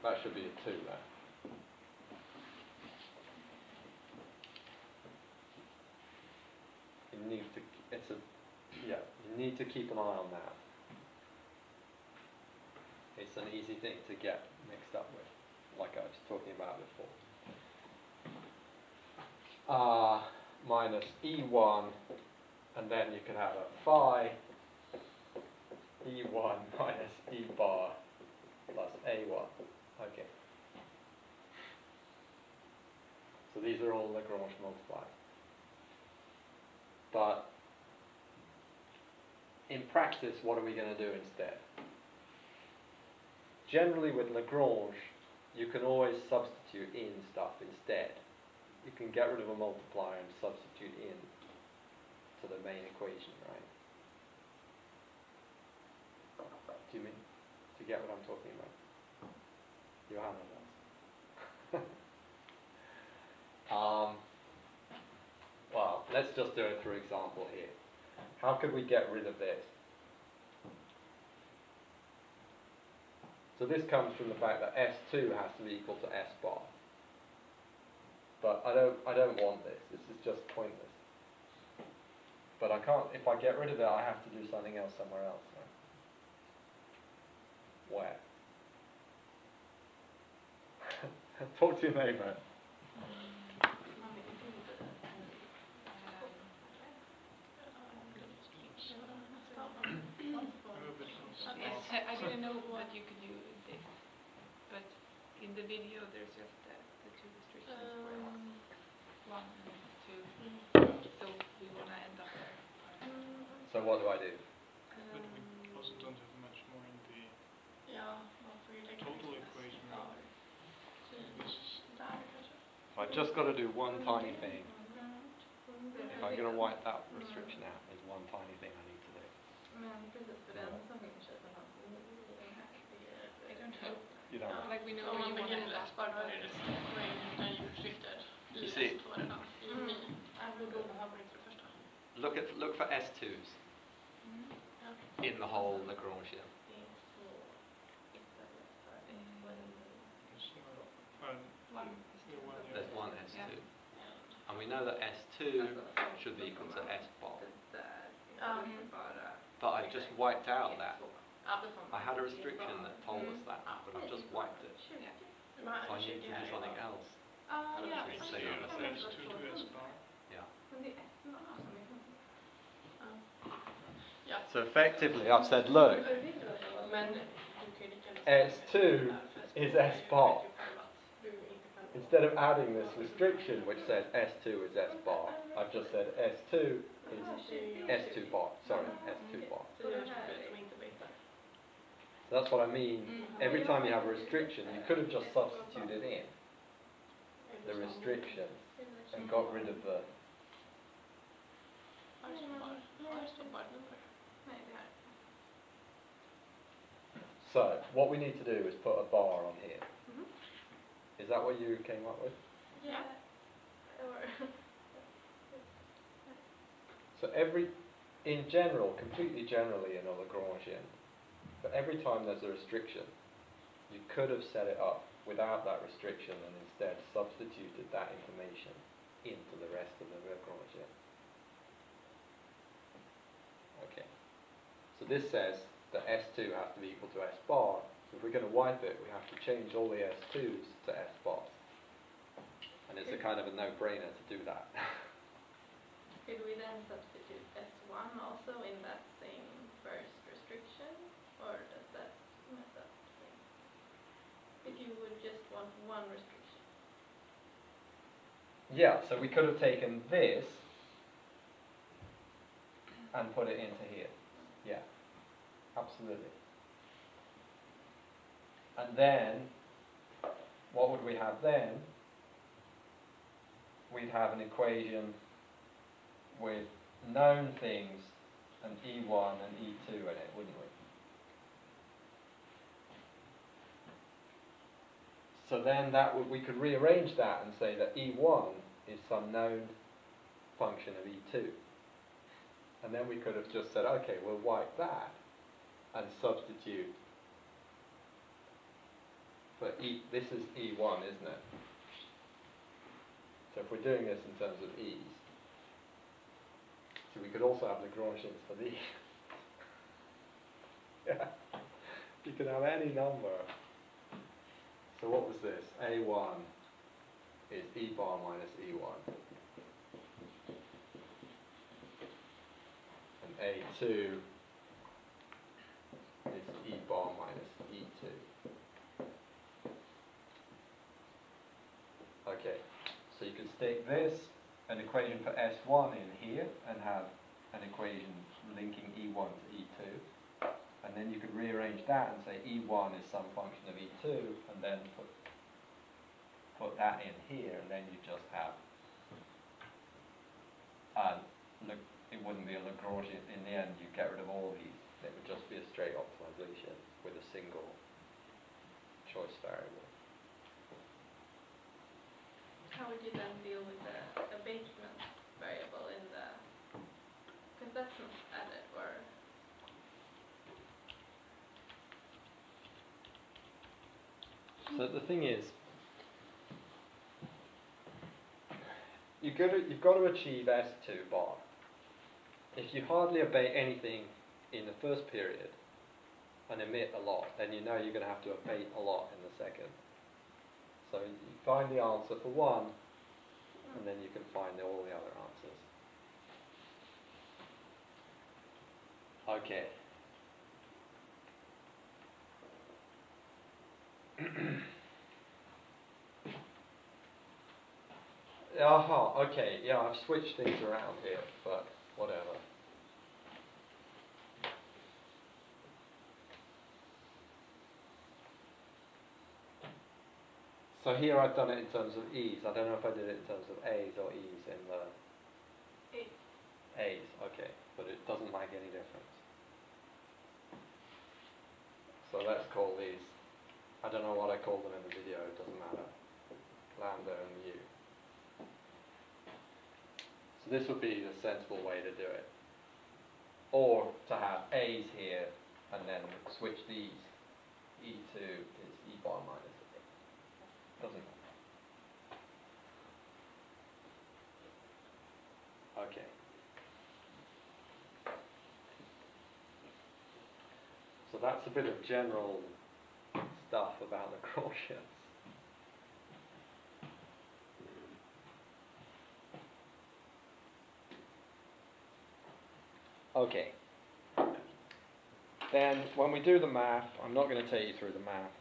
That should be a 2 there. You need to, you need to keep an eye on that. It's an easy thing to get mixed up with, like I was talking about before. Minus E1, and then you can have a phi E1 minus E bar plus A1. Okay. So these are all Lagrange multipliers. But in practice, what are we going to do instead? Generally with Lagrange, you can always substitute in stuff instead. You can get rid of a multiplier and substitute in to the main equation, right? Do you mean, do you get what I'm talking about? Johanna does. Well, let's just do it for example here. How could we get rid of this? So this comes from the fact that S2 has to be equal to S bar. But I don't want this. This is just pointless. But I can't, if I get rid of it, I have to do something else somewhere else. Right? Where? Talk to your neighbour. Yes, I didn't know that you could use this, but in the video there's just the two restrictions for 1 and 2, so we want to end up there. So what do I do? But we also don't have much more in the Ja, varför är det total equation. This is I've just got to do one tiny thing. If I'm going to wipe that restriction out, there's one tiny thing I need to do. Men precis för den som vill köpa hans i den här. I don't know. You don't know. Like we know Om where man you want to begär end up. läsbar då är det restricted. You see. Står det då. Vi borde ha på det för det första. Look for S2s in the whole Lagrangian. One. There's one S2. And we know that S2 should be equal to S bar. But I've just wiped out that. I had a restriction that told us that, but I've just wiped it. So I need to do something else. S2 to S bar. Yeah. Men det är S-man som är Ja. So effectively I've said, look, Men du kan ju lika gärna S2 is S bar. Instead of adding this restriction which says S2 is S bar, I've just said S2 is S2 bar. Sorry, S2 bar. Så det är som inte byter. So that's what I mean. Every time you have a restriction, you could have just substituted in the restriction and got rid of the... Har det står bara nummer. Nej, det här. So, what we need to do is put a bar on here. Is that what you came up with? Ja. So in general, completely generally in a Lagrangian, But every time there's a restriction, you could have set it up without that restriction and instead substituted that information into the rest of the Lagrangian. Okay. So this says that S2 has to be equal to S bar. So if we're going to wipe it, we have to change all the S2s to S bars. And it's a kind of a no-brainer to do that. Could we then substitute S1 also in that same first restriction? Or does that mess up things? If you would just want one restriction. Yeah, so we could have taken this and put it into here. Yeah, absolutely. And then, what would we have then? We'd have an equation with known things and E1 and E2 in it, wouldn't we? So then we could rearrange that and say that E1 is some known function of E2. And then we could have just said, okay, we'll wipe that and substitute for E. This is E1, isn't it? So if we're doing this in terms of E's, so we could also have Lagrangians for these. Yeah, you could have any number. So what was this? A1 is E bar minus E1. And A2 is E bar minus E2. Okay, so you can stick this, an equation for S1 in here, and have an equation linking E1 to E2. And then you could rearrange that and say E1 is some function of E2, and then put that in here, and then you just have, it wouldn't be a Lagrangian. In the end, you get rid of all these. It would just be a straight optimization with a single choice variable. How would you then deal with the abatement variable in the, because that's not added, or? So the thing is, you've got to achieve S2 bar. If you hardly abate anything in the first period and emit a lot, then you know you're going to have to abate a lot in the second. So you find the answer for one, and then you can find all the other answers. Okay. Aha, okay, yeah, I've switched things around here, but whatever. So here I've done it in terms of E's. I don't know if I did it in terms of A's or E's in the... A's, okay, but it doesn't make any difference. So let's call these, I don't know what I call them in the video, it doesn't matter. Lambda and mu. So this would be the sensible way to do it. Or to have A's here and then switch these. E2 is E bar minus A. Doesn't matter. Okay. So that's a bit of general stuff about Lagrangians. Okay. Then when we do the math, I'm not going to take you through the math.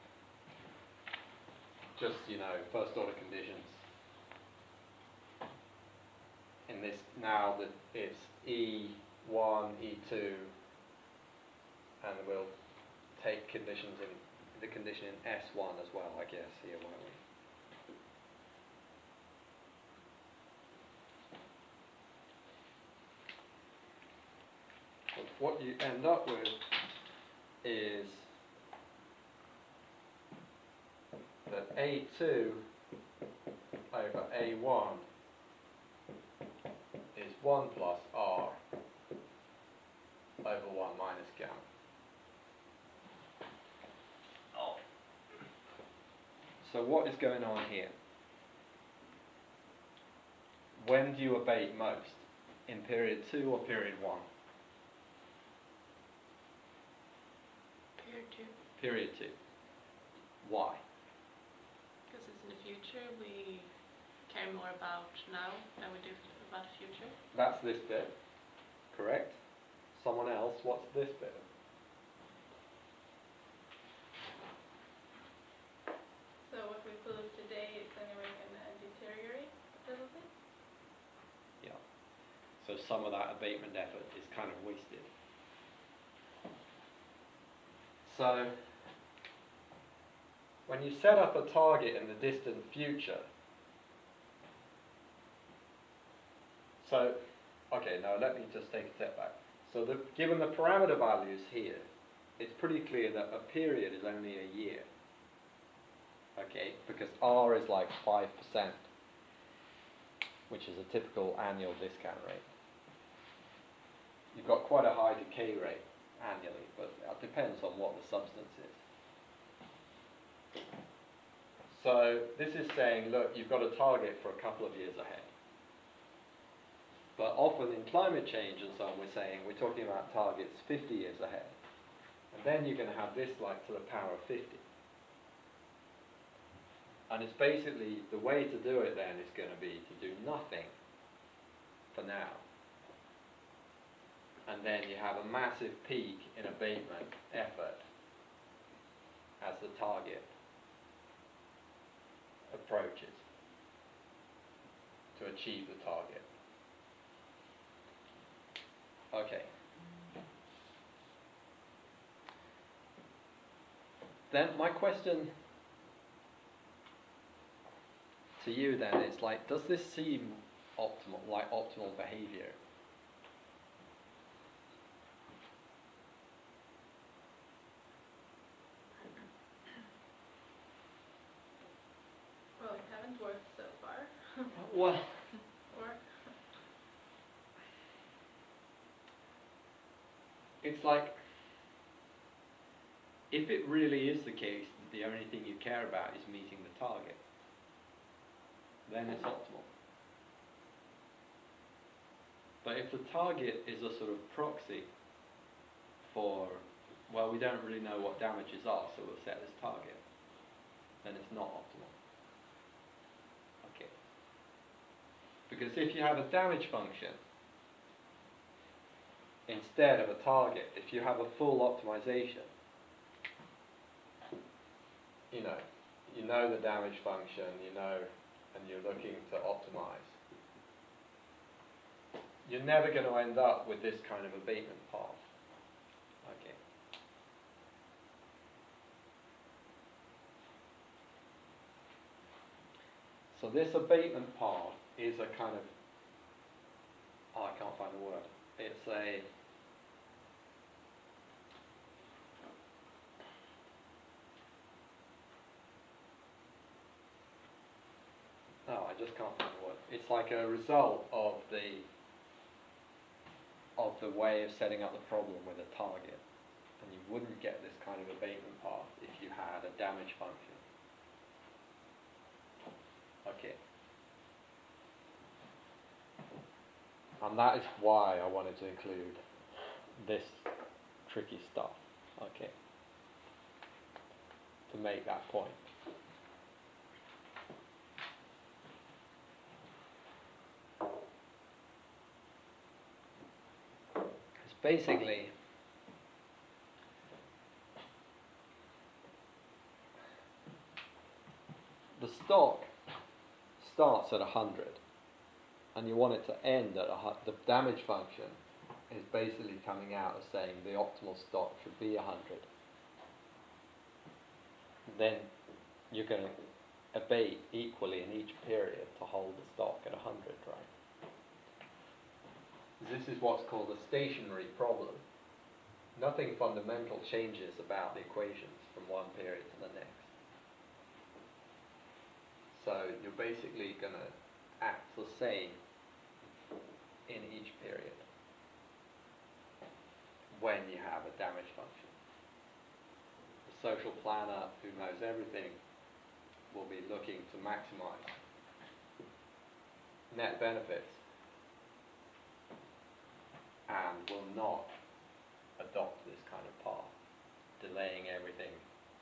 Just, first order conditions. In this, now that it's E1, E2, and we'll take conditions in the condition in S1 as well, I guess, here, won't we? But what you end up with is that A2 over A1 is 1 plus R over 1 minus gamma. So what is going on here? When do you abate most? In period 2 or period 1? Period 2. Period 2. Why? Because it's in the future, we care more about now than we do about the future. That's this bit, correct? Someone else, what's this bit? So what we pollute today is anyway going to deteriorate a little bit? Yeah. So some of that abatement effort is kind of wasted. So when you set up a target in the distant future, so, okay, now let me just take a step back. So given the parameter values here, it's pretty clear that a period is only a year. Okay, because R is like 5%, which is a typical annual discount rate. You've got quite a high decay rate annually, but it depends on what the substance is. So this is saying, look, you've got a target for a couple of years ahead. But often in climate change and so on, we're talking about targets 50 years ahead. And then you're going to have this like to the power of 50. And it's basically, the way to do it then is going to be to do nothing for now. And then you have a massive peak in abatement effort as the target approaches to achieve the target. Okay. Then my question to you then is like, does this seem optimal, like optimal behavior? Well, it haven't worked so far. Well, Or it's like, if it really is the case that the only thing you care about is meeting the target, then it's optimal. But if the target is a sort of proxy for, well, we don't really know what damages are, so we'll set this target, then it's not optimal. Okay. Because if you have a damage function instead of a target, if you have a full optimization, you know the damage function, and you're looking to optimize, you're never going to end up with this kind of abatement path. Okay. So this abatement path is a kind of, I can't find the word. It's a, I just can't find the word. It's like a result of the way of setting up the problem with a target. And you wouldn't get this kind of abatement path if you had a damage function. Okay. And that is why I wanted to include this tricky stuff. Okay. To make that point. Basically, the stock starts at 100 and you want it to end at the damage function is basically coming out as saying the optimal stock should be 100. Then you're going to abate equally in each period to hold the stock at 100, right? This is what's called a stationary problem. Nothing fundamental changes about the equations from one period to the next. So you're basically going to act the same in each period when you have a damage function. The social planner who knows everything will be looking to maximize net benefits and will not adopt this kind of path, delaying everything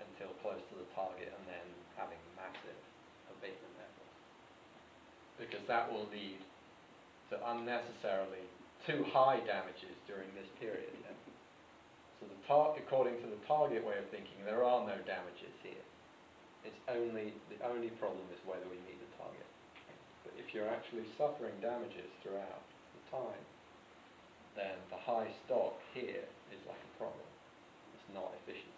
until close to the target and then having massive abatement efforts. Because that will lead to unnecessarily too high damages during this period. Yeah? So according to the target way of thinking, there are no damages here. It's the only problem is whether we meet the target. But if you're actually suffering damages throughout the time, then the high stock here is like a problem. It's not efficient.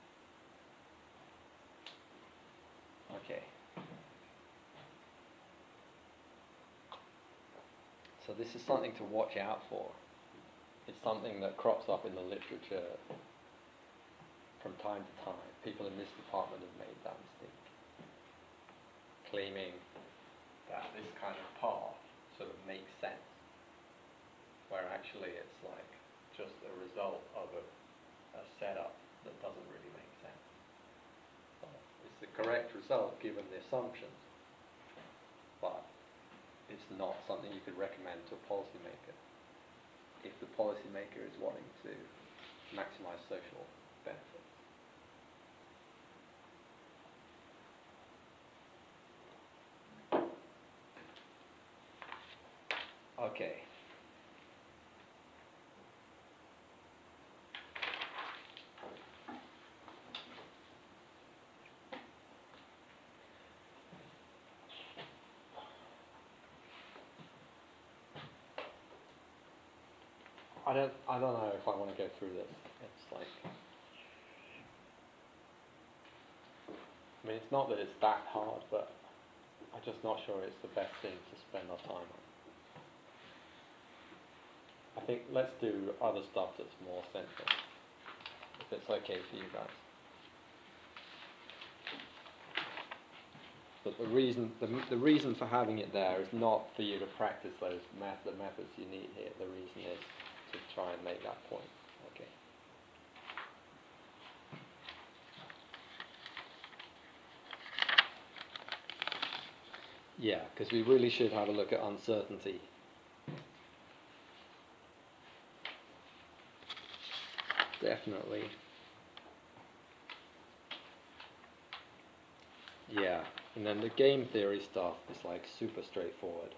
Okay. So this is something to watch out for. It's something that crops up in the literature from time to time. People in this department have made that mistake, claiming that this kind of path sort of makes sense, where actually it's like just a result of a setup that doesn't really make sense. It's the correct result given the assumptions, but it's not something you could recommend to a policymaker if the policymaker is wanting to maximize social benefits. Okay. I don't know if I want to go through this. It's like, I mean, it's not that it's that hard, but I'm just not sure it's the best thing to spend our time on. I think let's do other stuff that's more central, if it's okay for you guys. But the reason for having it there is not for you to practice the methods you need here. The reason is to try and make that point. Okay. Yeah, because we really should have a look at uncertainty. Definitely. Yeah, and then the game theory stuff is like super straightforward.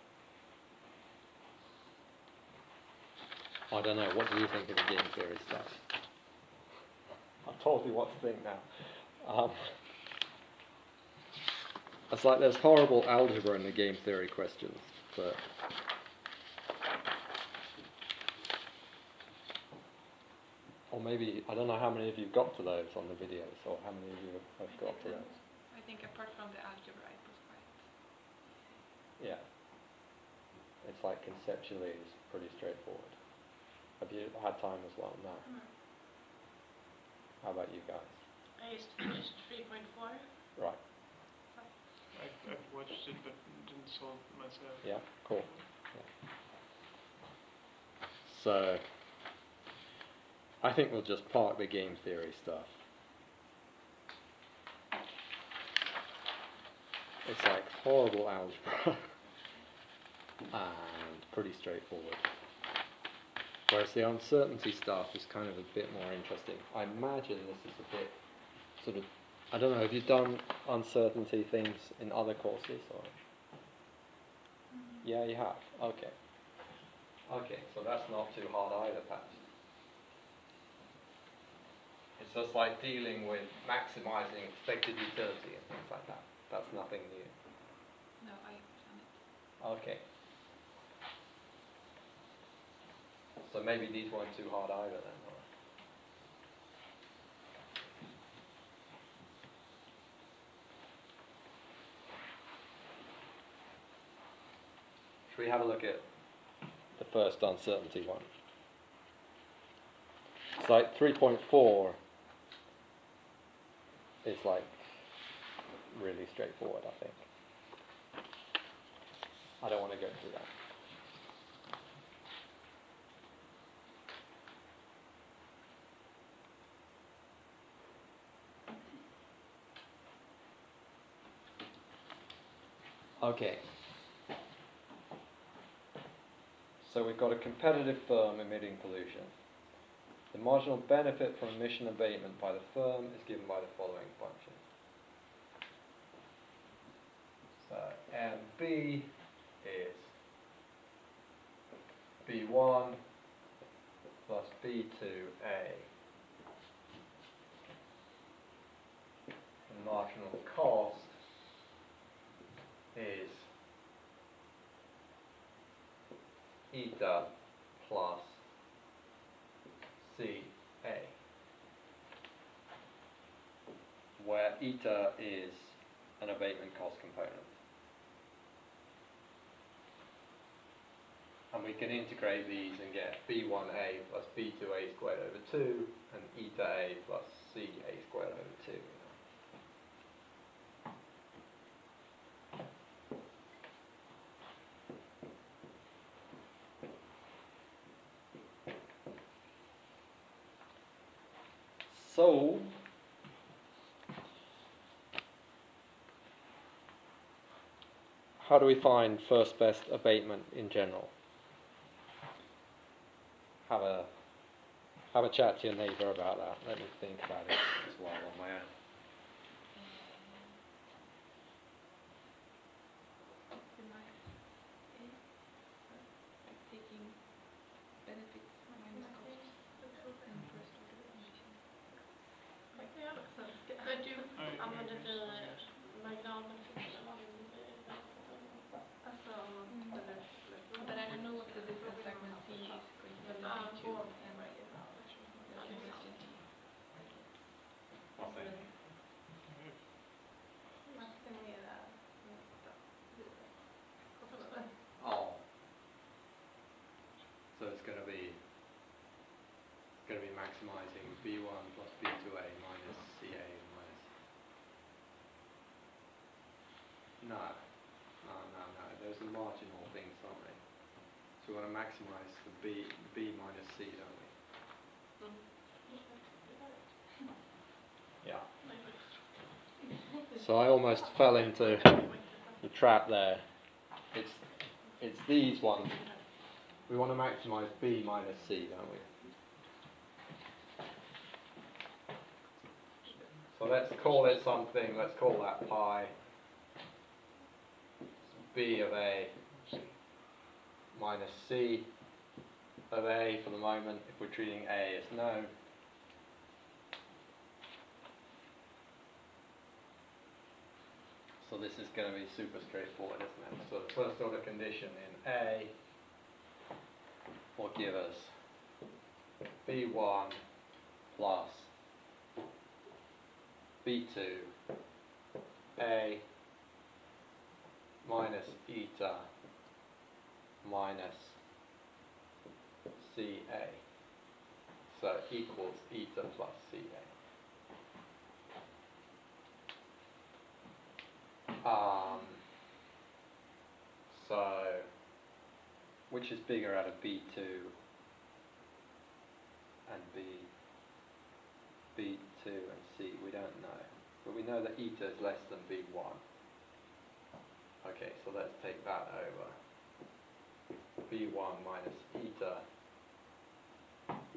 I don't know, what do you think of the game theory stuff? I've told you what to think now. It's like there's horrible algebra in the game theory questions, but or maybe, I don't know how many of you got to those on the videos, or how many of you have got to those. I think apart from the algebra, it was quite... Yeah. It's like conceptually it's pretty straightforward. Have you had time as well? No. How about you guys? I just finished 3.4. Right. I've watched it but didn't solve it myself. Yeah, cool. Yeah. So, I think we'll just park the game theory stuff. It's like horrible algebra and pretty straightforward. Whereas the uncertainty stuff is kind of a bit more interesting. I imagine this is a bit sort of, I don't know, have you done uncertainty things in other courses? Or? Yeah, you have? Okay. Okay, so that's not too hard either, perhaps. It's just like dealing with maximizing expected utility and things like that. That's nothing new. No, I've done it. Okay. So maybe these weren't too hard either then. Or? Should we have a look at the first uncertainty one? It's like 3.4 is like really straightforward, I think. I don't want to go through that. Okay. So we've got a competitive firm emitting pollution. The marginal benefit from emission abatement by the firm is given by the following function. So MB is B1 plus B2A. The marginal cost is eta plus CA, where eta is an abatement cost component. And we can integrate these and get B1A plus B2A squared over 2 and eta A plus CA squared over 2. So, how do we find first best abatement in general? Have a chat to your neighbour about that. Let me think about it as well on my own. Like taking benefits minus costs and first order emission. Could you använda marginalbenefit? But I don't know what the difference segment C is going to be to and question D. Oh. So it's going to be maximising B1 plus B2A minus CA minus. No. Those are marginal things, aren't they? So we want to maximise the B minus C, don't we? Yeah. So I almost fell into the trap there. It's these ones. We want to maximise B minus C, don't we? So let's call it something, let's call that pi B of A minus C of A for the moment, if we're treating A as known. So this is going to be super straightforward, isn't it? So the first order condition in A will give us B1 plus B2 A minus eta minus CA. So equals eta plus CA. So which is bigger out of B2 and B2 and C? We don't know. But we know that eta is less than B1. Okay, so let's take that over. B1 minus eta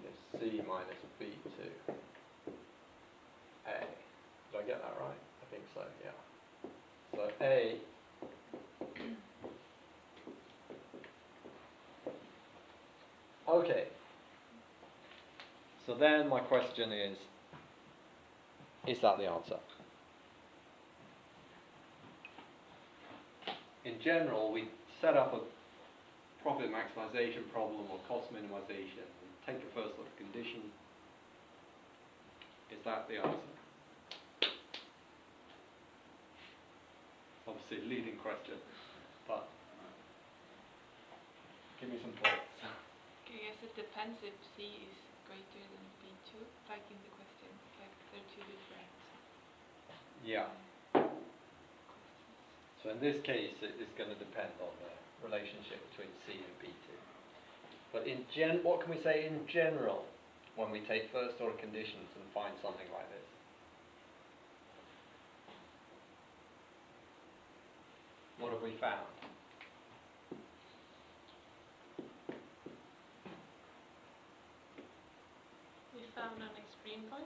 is C minus B2 A. Did I get that right? I think so, yeah. So A okay. So then my question is that the answer? In general, we set up a profit maximization problem or cost minimization. We take a first order condition. Is that the answer? Obviously, leading question, but give me some thoughts. I guess it depends if C is greater than B2, like in the question, like they're two different Yeah. questions. So in this case, it is going to depend on the relationship between C and B2. But in what can we say in general when we take first order conditions and find something like this? What have we found? We found an extreme point.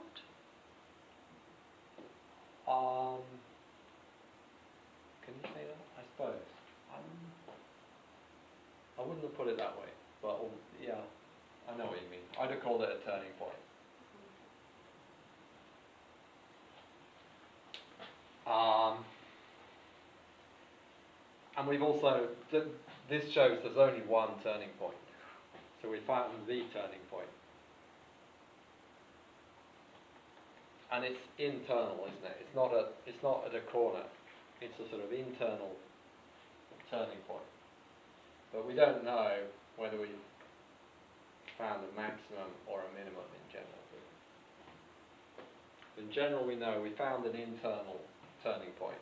Can you say that? I suppose. I wouldn't have put it that way, but yeah, I know what you mean. I'd have called it a turning point. And we've also, this shows there's only one turning point. So we found the turning point. And it's internal, isn't it? It's not at a corner. It's a sort of internal turning point. But we don't know whether we've found a maximum or a minimum in general. In general, we know we found an internal turning point.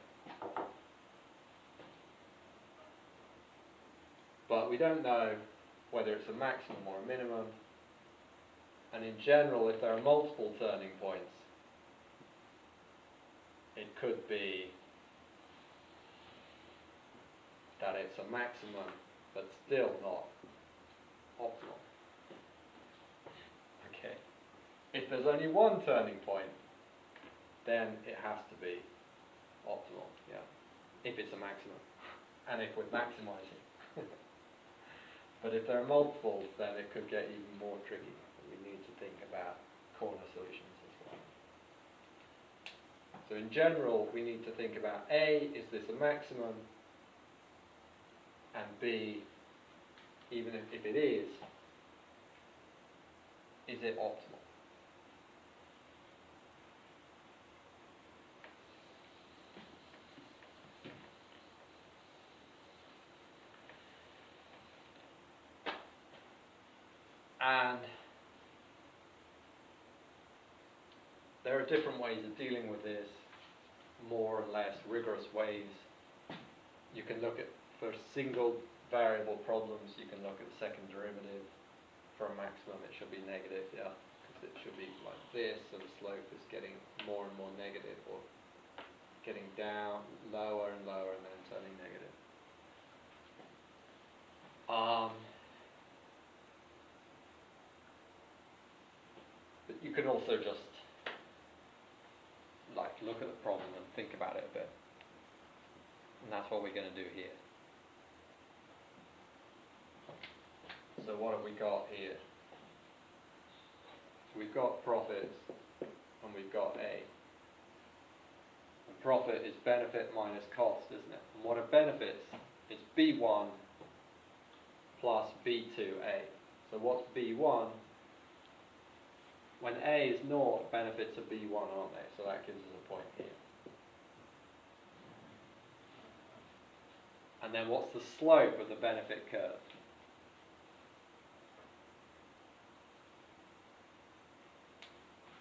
But we don't know whether it's a maximum or a minimum. And in general, if there are multiple turning points, it could be that it's a maximum, but still not optimal. Okay. If there's only one turning point, then it has to be optimal, yeah. If it's a maximum, and if we're maximizing. But if there are multiples, then it could get even more tricky. We need to think about corner solutions as well. So in general, we need to think about A, is this a maximum? And B, even if it is it optimal? And there are different ways of dealing with this, more or less rigorous ways. You can look at, for single variable problems, you can look at the second derivative. For a maximum, it should be negative, yeah, because it should be like this, so the slope is getting more and more negative, or getting down, lower and lower, and then turning negative. But you can also just look at the problem and think about it a bit. And that's what we're going to do here. So what have we got here? We've got profits and we've got A. And profit is benefit minus cost, isn't it? And what are benefits? It's B1 plus B2A. So what's B1? When A is 0, benefits are B1, aren't they? So that gives us a point here. And then what's the slope of the benefit curve?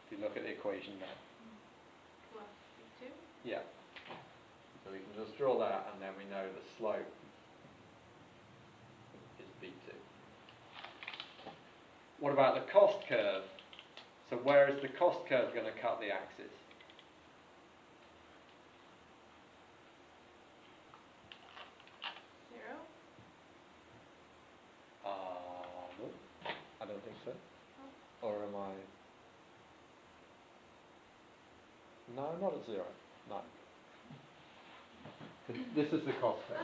If you look at the equation there. Plus 2. Yeah. So we can just draw that, and then we know the slope is B2. What about the cost curve? So where is the cost curve going to cut the axis? Zero? No, I don't think so. Or am I? No, not at 0. No. This is the cost curve.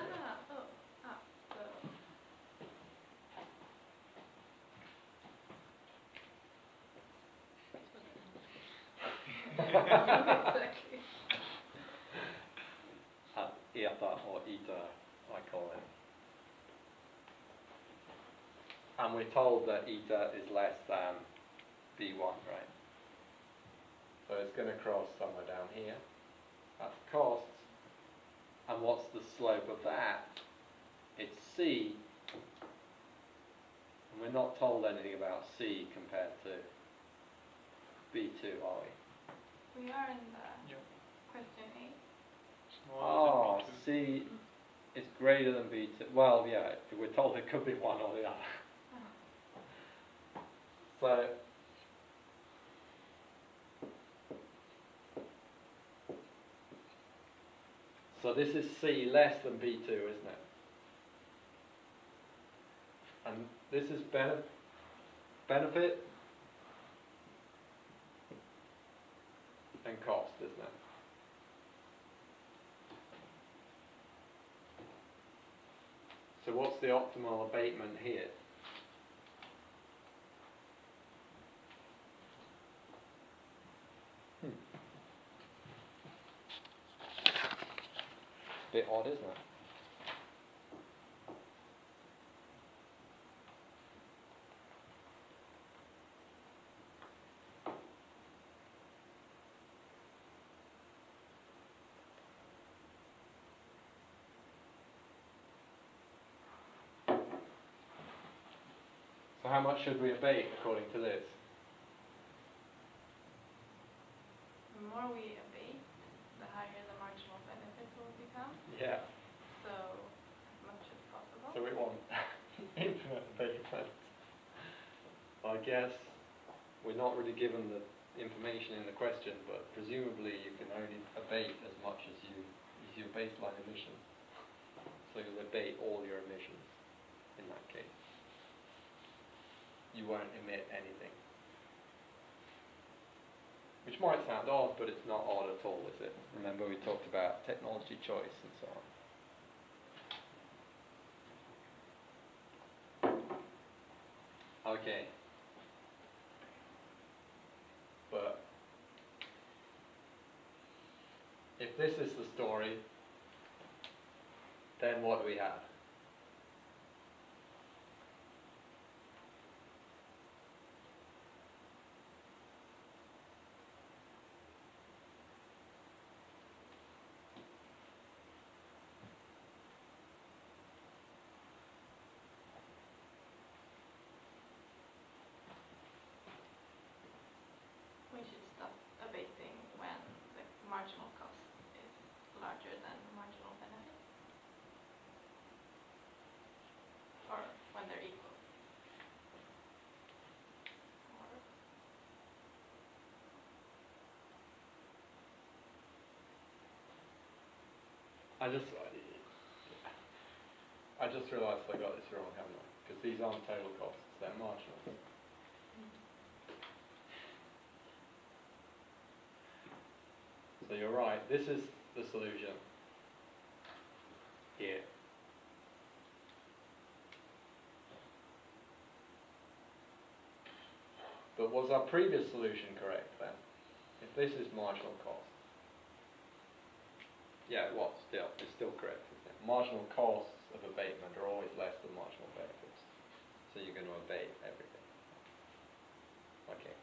Exactly. Eta or eta, I call it. And we're told that eta is less than B1, right? So it's going to cross somewhere down here. That's costs. And what's the slope of that? It's C. And we're not told anything about C compared to B2, are we? We are in the Yeah. question 8. Smaller than B2. C is greater than B2. Well, yeah, we're told it could be one or the other. So So this is C less than B2, isn't it? And this is benefit and cost, isn't it? So what's the optimal abatement here? Bit odd, isn't it? So how much should we abate according to this? The more we abate, the higher the marginal benefit will become. Yeah. So as much as possible. So we want infinite abatement. I guess we're not really given the information in the question, but presumably you can only abate as much as your baseline emissions. So you'll abate all your emissions in that case. You won't emit anything. Which might sound odd, but it's not odd at all, is it? Remember we talked about technology choice and so on. Okay. But if this is the story, then what do we have? We should stop abating when the marginal cost is larger than the marginal benefit. Or when they're equal. Or I just realised I got this wrong, haven't I? Because these aren't total costs, they're marginal. So you're right, this is the solution here. But was our previous solution correct then? If this is marginal cost. Yeah, it was, still. It's still correct, isn't it? Marginal costs of abatement are always less than marginal benefits. So you're going to abate everything. Okay.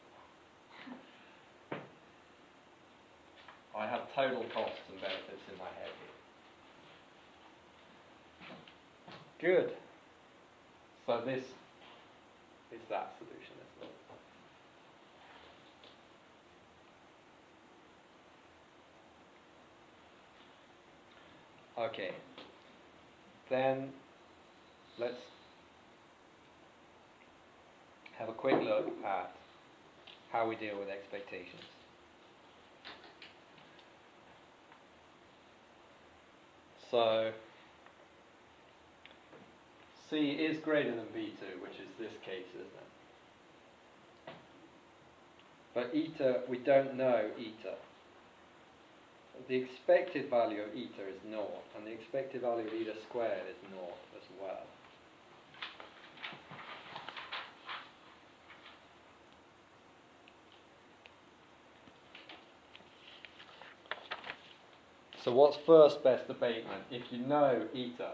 I have total costs and benefits in my head here. Good. So this is that solution, isn't it? Okay. Then let's have a quick look at how we deal with expectations. So C is greater than B2, which is this case, isn't it? But eta, we don't know eta. The expected value of eta is naught, and the expected value of eta squared is naught as well. So what's first best abatement? If you know eta,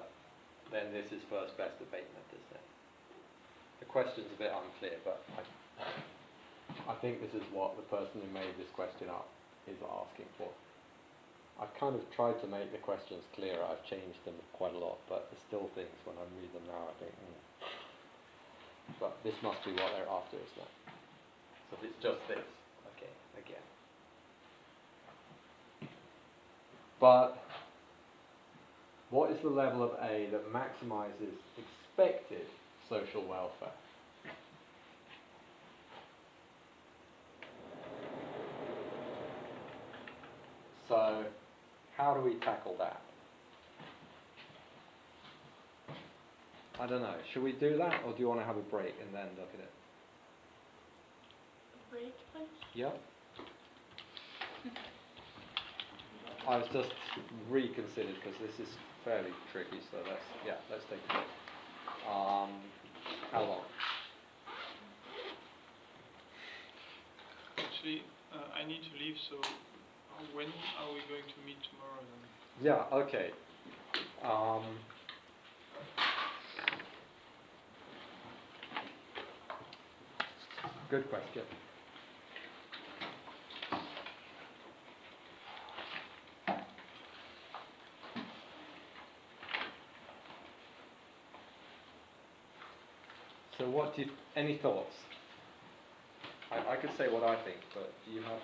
then this is first best abatement, isn't it? The question's a bit unclear, but I think this is what the person who made this question up is asking for. I've kind of tried to make the questions clearer. I've changed them quite a lot, but there's still things when I read them now I think, But this must be what they're after, isn't it? So it's just this. Okay, again. But what is the level of A that maximizes expected social welfare? So how do we tackle that? I don't know. Should we do that, or do you want to have a break and then look at it? Break, please. Yep. I was just reconsidered because this is fairly tricky, so let's take a break. How long? Actually, I need to leave, so when are we going to meet tomorrow then? Yeah, okay. Good question. So what do you, any thoughts? I could say what I think, but do you have?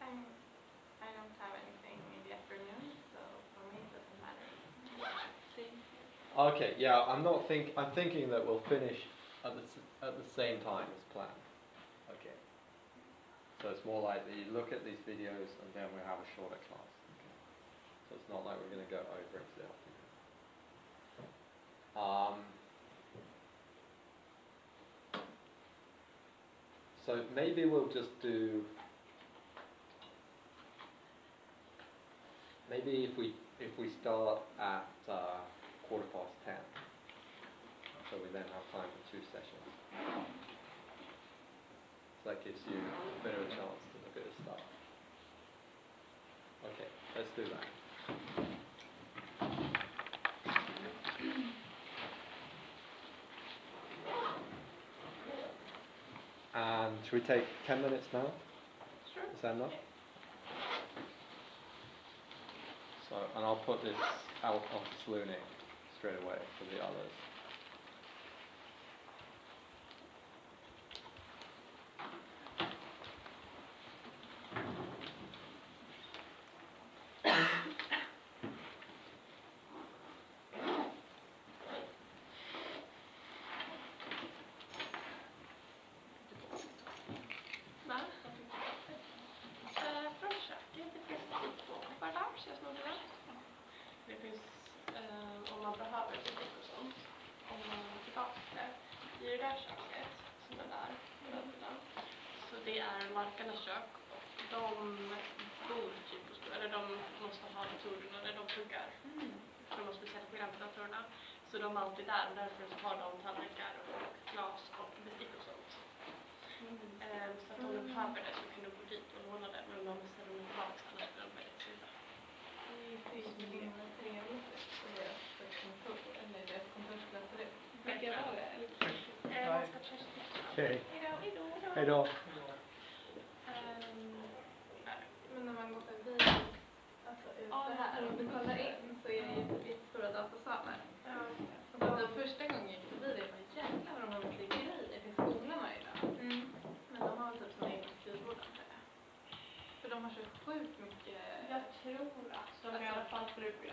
I don't have anything in the afternoon, so for me it doesn't matter. Okay, yeah, I'm thinking that we'll finish at the same time as planned. Okay. So it's more like you look at these videos and then we have a shorter class. Okay. So it's not like we're going to go over into the afternoon. So maybe we'll just do. Maybe if we start at 10:15, so we then have time for 2 sessions. So that gives you a bit of a chance to look at the stuff. Okay, let's do that. And should we take 10 minutes now? Sure. Is that enough? So, and I'll put this out of Slooning straight away for the others. Va? Från köket, det finns 2 koppar där, så jag snodde det. Det finns, om man behöver butik och sånt, om man tillbaka det. I det där köket, som är där, så det är Markarnas kök. De bor typ på skolan, eller de måste ha datorerna när de pluggar. För de har speciellt program på datorerna. Så de är alltid där, och därför så har de tallrikar och glas och bestick och sånt. Så att om du behöver det så kan du gå dit och låna det, men de ställer dem tillbaka, annars blir de väldigt sura. Det är ju himla trevligt på deras kontor, eller deras kontorsklassare. Vilka var det? Man ska testa. Okej. Hejdå. Hej då. Men när man går förbi, alltså ut så här, och du kollar in så är det ju jättestora datasalar. Och så den första gången jag gick förbi det var jävlar vad de har mycket grejer till skolorna idag. Men de har typ som egen skrivbord antar jag. För de har så sjukt mycket. Jag tror att de i alla fall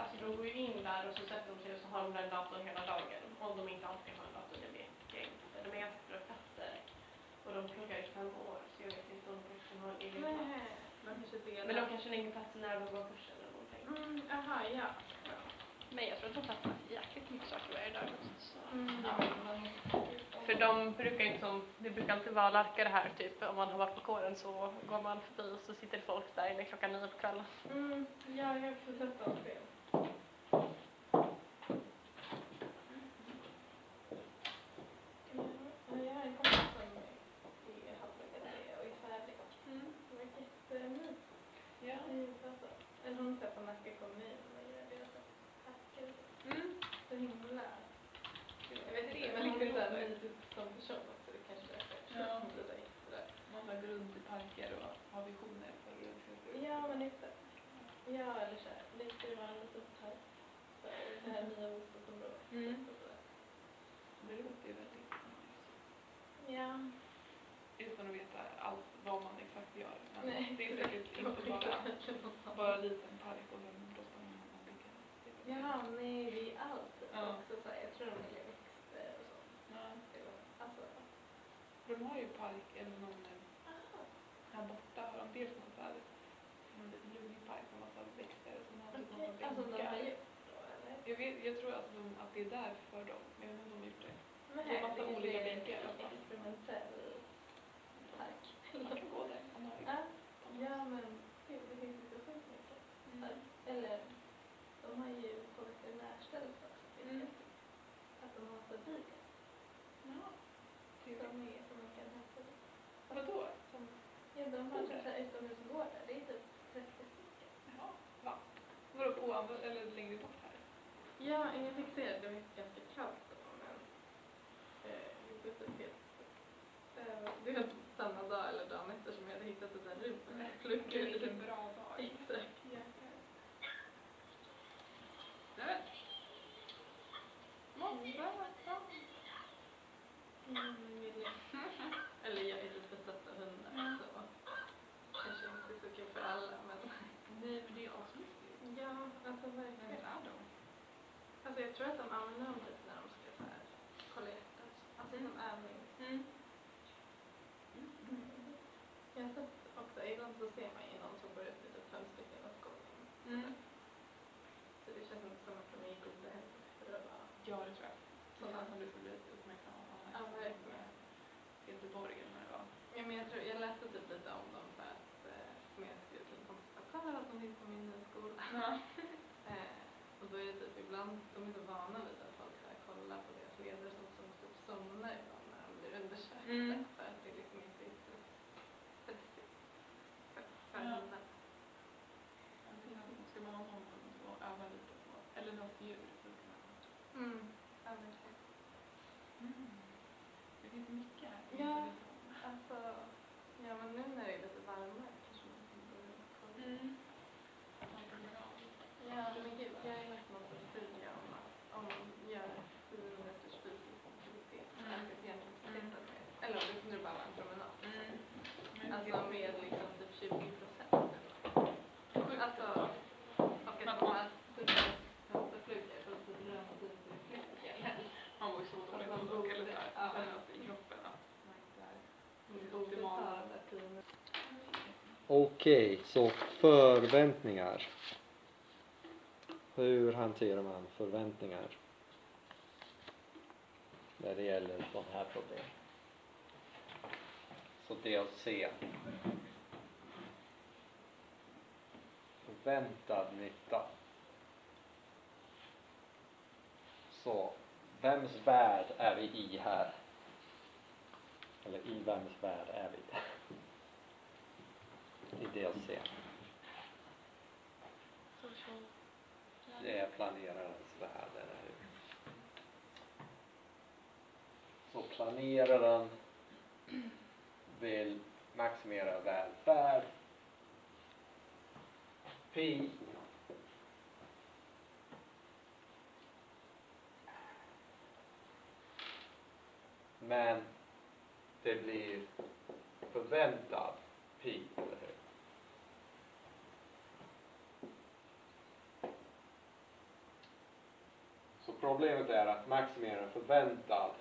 alltså de går ju in där och så sätter de sig och så har de den datorn hela dagen. Om de inte alltid har en dator, det vet jag inte. De är ganska bra platser. Och de pluggar i 5 år, så jag vet inte om de kanske har egen plats. Men de kanske lägger platsen när de går kursen eller någonting. Jaha, ja. Men jag tror att de fattar jäkligt mycket saker varje dag. Så. Ja. För de brukar inte det brukar alltid vara larkare här typ. Om man har varit på kåren så går man förbi och så sitter folk där inne klockan 9 på kvällen. Ja, jag har också sett dem fel. Jag har en kompis som är halvvägs och är färdig. Det var jättemysigt. Ja. Eller hon ser på Nacka kommun och gör deras tackar. Så himla. Jag vet inte, men hon är så här mysigt som person också. Det kanske är Ja. hon blir så extra. Man går runt i parker och har visioner för hur det ska se ut. Ja, men exakt. Ja, eller så här. Det ska vara lite här. Så det här nya bostadsområdet. Det låter ju väldigt nice. Ja. Utan att veta allt vad man exakt gör. Men Nej, det är säkert inte bara en liten park och sen röstar man och bygger. Jaha, nej, det är allt. Ja. Också så här, jag tror de gillar växter och sånt. Ja. Alltså. De har ju park eller någon här borta har de dels något färdigt. jag tror att det är därför jag vet inte om de har gjort det. Nej, Det är massa kanske olika är bänkar i alla fall. experimentell park. Man kan gå där. Man har ju Ja, ja men det finns ju så sjukt mycket. Eller, de har ju på veterinärstället också fiskat. Att de har så bilar. Ja. Som man kan hälsa på. Vadå? Som, Ja, de har så här utomhusgårdar. Det är typ 30 stycken. jaha, va? Vadå på eller längre bort här? Ja, jag fick se det. Det var ganska kallt då, men vi bytte helt. Det var samma dag eller dagen efter som jag hade hittat det där rummet. Pluggade lite. Vilken bra dag. Exakt. Nej. Måste. Eller jag är lite besatt av hundar så kanske inte så kul för alla men Nej, men det är asmysigt. ja, alltså verkligen. Vem är de? Alltså jag tror att de använder dem typ när de ska så här kolla hjärtat. Alltså som övning. Jag har sett också, ibland så ser man ju någon som går ut med typ 5 stycken åt gången. Så det känns inte som att de är i goda händer för att vara Ja, det tror jag. Sådana som du skulle bli uppmärksam av. Ja, verkligen. Göteborg eller vad det var. Ja, men jag läste typ lite om dem för att som jag skrev till en kompis att kolla vad som finns på min nya skola. Ja. Och då är det typ ibland, de är så vana vid att folk så här kollar på deras ledare som typ somnar ibland när de blir undersökta för att det liksom inte är så stressigt för hundar. Ska man ha någon och öva lite på. Eller något djur. Så kan man. Ja, verkligen. Det finns mycket här. Ja, alltså, ja men nu när det är lite varmare kanske man kan börja kolla. Ja, men gud, jag har läst någon studie om man gör 10 minuters fysisk aktivitet. Eller om det bara var en promenad. Alltså med liksom typ 20%. Alltså, och att man hämtar flugor för att röra sig till flugor. Man var ju så dålig på att eller så här. Känna sig i kroppen att man inte är optimal. Okej, så förväntningar. Hur hanterar man förväntningar när det gäller sådana här problem? Så del C. Förväntad nytta. Så, vems värld är vi i här? Eller i vems värld är vi? I del C. Det är planerarens värld, eller hur? Så planeraren vill maximera välfärd. Pi men det blir förväntad pi, eller hur? Så problemet är att maximera förväntad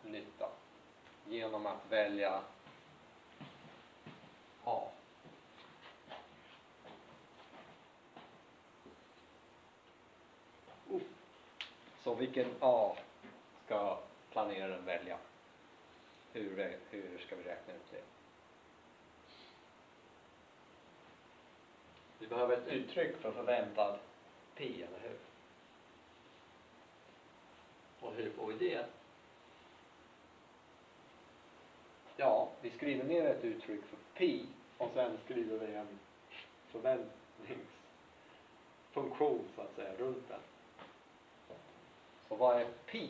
nytta genom att välja A. Så vilken A ska planeraren välja? Hur ska vi räkna ut det? Vi behöver ett uttryck för förväntad P, eller hur? Och hur får vi det? Ja, vi skriver ner ett uttryck för P och sen skriver vi en förväntningsfunktion så att säga runt den. Så vad är P?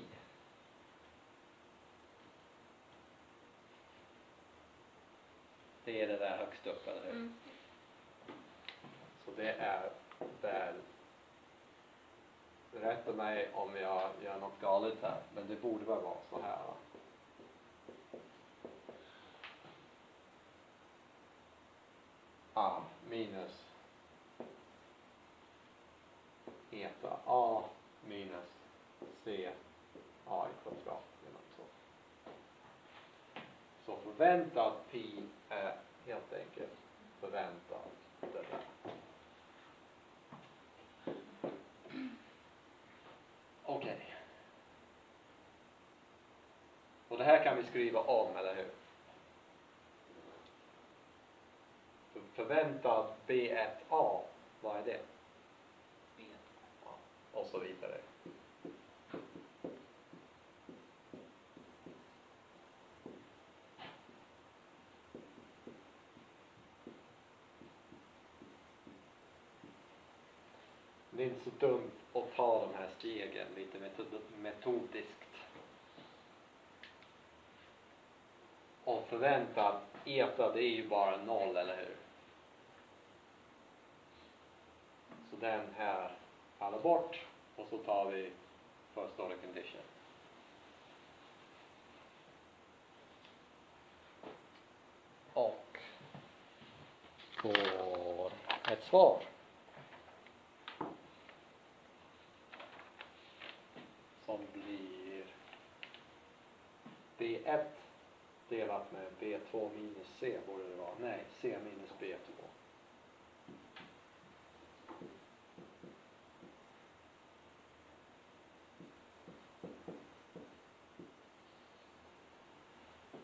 Det är det där högst upp, eller hur? Så det är väl, rätta mig om jag gör något galet här, men det borde väl vara så här, va? A minus eta A minus C A i kvadrat eller något så. Så förväntad pi är helt enkelt förväntad det där. Så det här kan vi skriva om, eller hur? Förväntad B1A, vad är det? Ja, och så vidare. Det är inte så dumt att ta de här stegen lite metodiskt. Och förväntad eta, det är ju bara 0, eller hur? Så den här faller bort och så tar vi first order condition. Och får ett svar. Som blir B1 delat med B2 minus C borde det vara. Nej, C minus B2.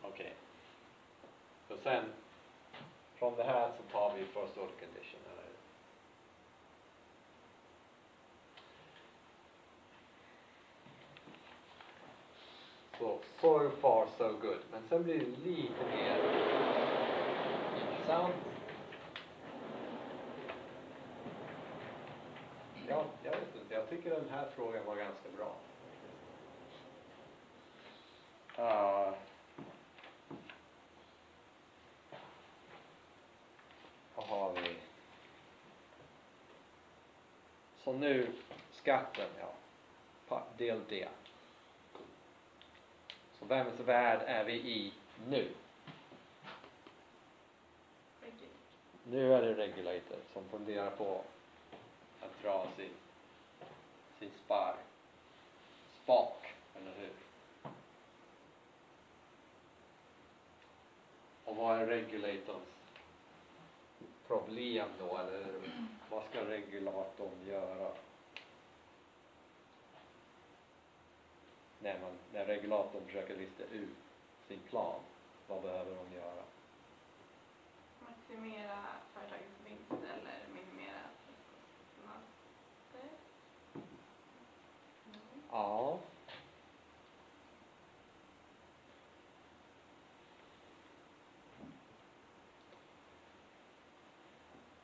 Okej. Så sen från det här så tar vi first order condition. Eller? So far so good. Men sen blir det lite mer intressant. Ja, jag vet inte. Jag tycker den här frågan var ganska bra. Vad har vi? Så nu skatten, ja. Del D. Så vems värld är vi i nu? Nu är det regulator som funderar på att dra sin spak, eller hur? Och vad är regulatorns problem då, eller vad ska regulatorn göra? När regulatorn försöker lista ut sin plan, vad behöver de göra? Maximera företagets vinst eller minimera kostnader. Ja.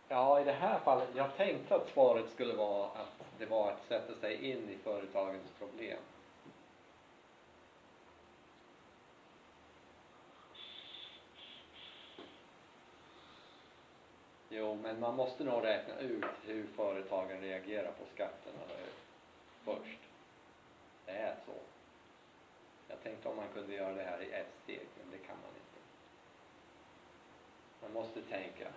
Ja, i det här fallet, jag tänkte att svaret skulle vara att det var att sätta sig in i företagens problem. Jo, men man måste nog räkna ut hur företagen reagerar på skatterna först. Det är så. Jag tänkte om man kunde göra det här i ett steg, men det kan man inte. Man måste tänka.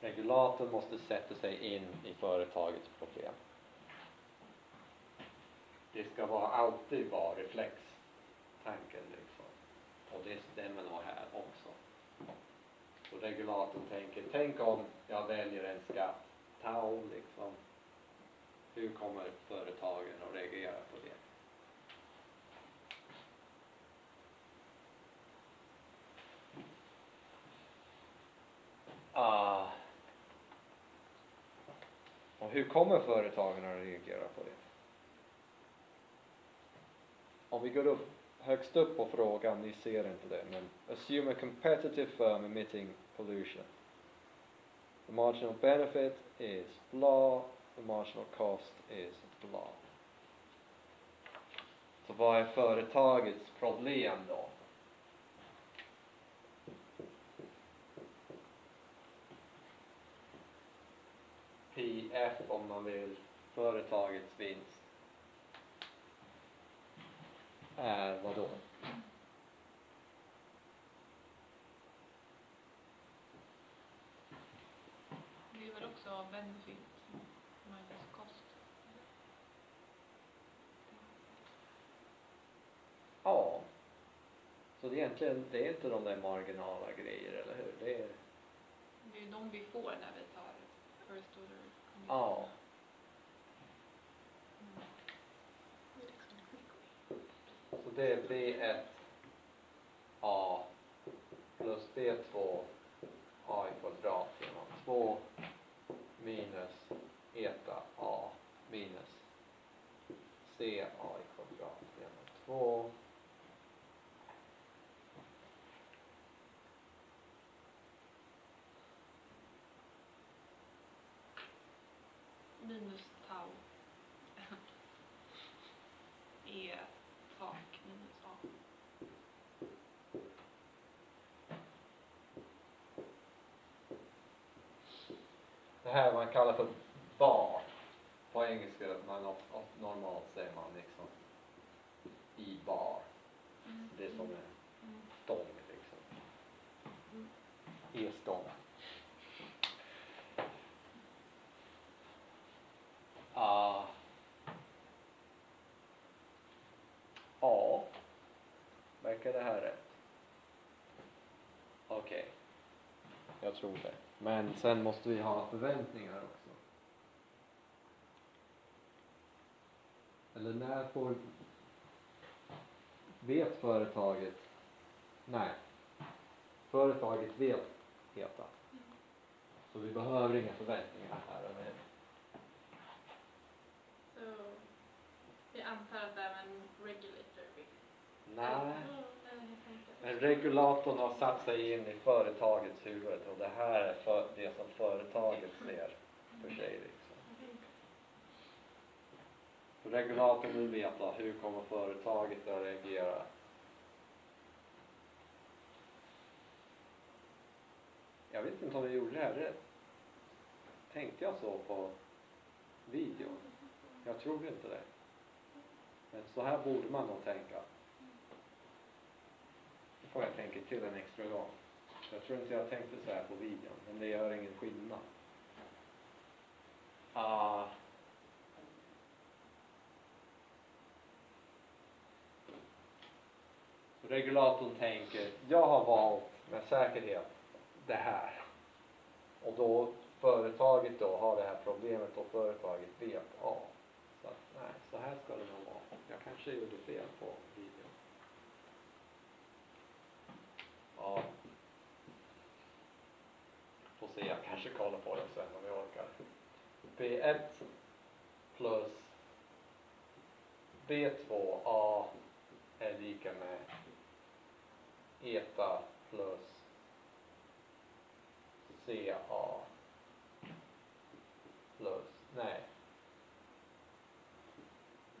Regulatorn måste sätta sig in i företagets problem. Det ska alltid vara reflextanken liksom. Och det stämmer nog här också. Så regulatorn tänker, tänk om jag väljer en skatt, tau liksom. Hur kommer företagen att reagera på det? Och hur kommer företagen att reagera på det? Om vi går upp högst upp på frågan, ni ser inte det, men assume a competitive firm emitting pollution. The marginal benefit is blah, the marginal cost is blah. Så vad är företagets problem då? PF om man vill, företagets vinst är vad då? Det är väl också benefit minus cost. Ja. Så det är inte de där marginala grejer, eller hur? Det är ju de vi får när vi tar first order condition. ja. Så det är B1 B2 A i kvadrat genom 2 minus eta A minus C A i kvadrat genom 2 minus tau är tak minus A. Det här man kallar för bar. På engelska normalt säger man liksom i bar. Det är som en stång liksom. E-stång. A. Verkar det här rätt? Okej. Jag tror det. Men sen måste vi ha förväntningar också. Eller när får... Vet företaget? Nej. Företaget vet heta. Så vi behöver inga förväntningar här. Så vi antar att även regulator vill. Nej. Men regulatorn har satt sig in i företagets huvud och det här är för det som företaget ser för sig liksom. Så regulatorn vill veta hur kommer företaget att reagera. Jag vet inte om jag gjorde det här rätt. Tänkte jag så på videon? Jag tror inte det. Men så här borde man nog tänka. Får jag tänka till en extra gång. Jag tror inte jag tänkte så här på videon, men det gör ingen skillnad. Regulatorn tänker, jag har valt med säkerhet det här. Och då företaget då har det här problemet och företaget vet A. Så att, nej, så här ska det nog vara. Jag kanske gjorde fel på videon. Ja. Får se, jag kanske kollar på det sen om jag orkar. B1 plus B2A är lika med eta plus CA plus, nej,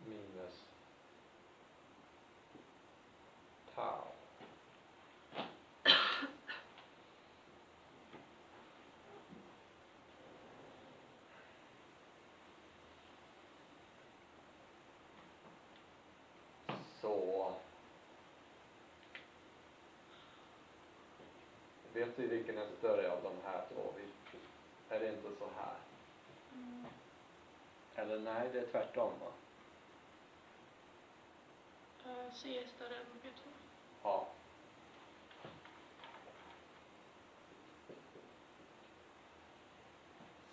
minus tau. Så vet vi vilken är större av de här två? Är det inte så här? Eller nej, det är tvärtom va? C är större än B2. Ja.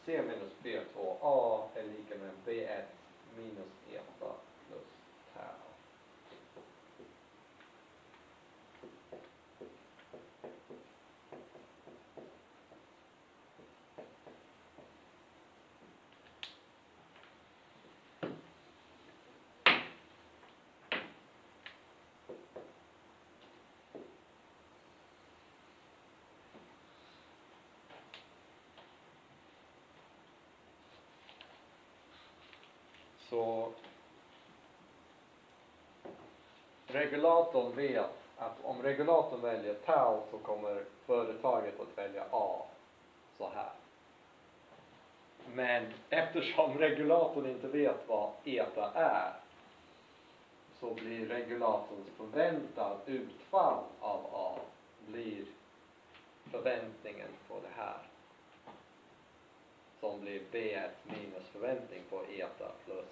C minus B2A är lika med B1 minus eta plus tau. Så regulatorn vet att om regulatorn väljer tau så kommer företaget att välja A så här. Men eftersom regulatorn inte vet vad eta är så blir regulatorns förväntad utfall av A blir förväntningen på det här. Som blir B1 minus förväntning på eta plus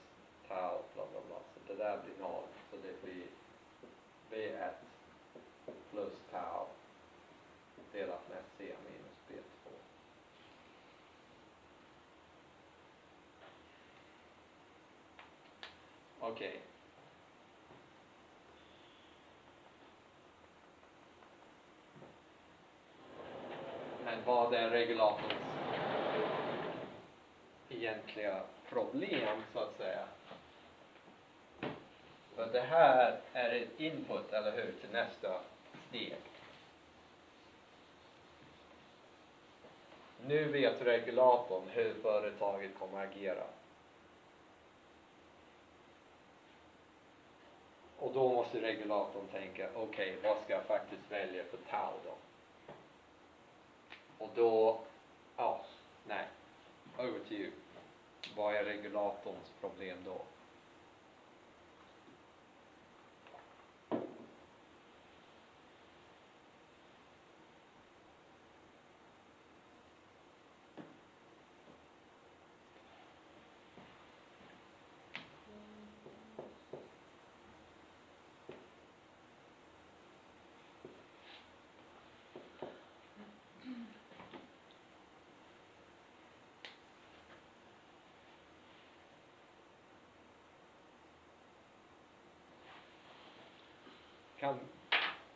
tau bla bla bla. Så det där blir 0. Så det blir B1 plus tau delat med C minus B2. Okej. vad är regulatorns egentliga problem så att säga. För det här är ett input, eller hur, till nästa steg. Nu vet regulatorn hur företaget kommer att agera. Och då måste regulatorn tänka, okej, vad ska jag faktiskt välja för tau då? Och då, over to you. Vad är regulatorns problem då? Kan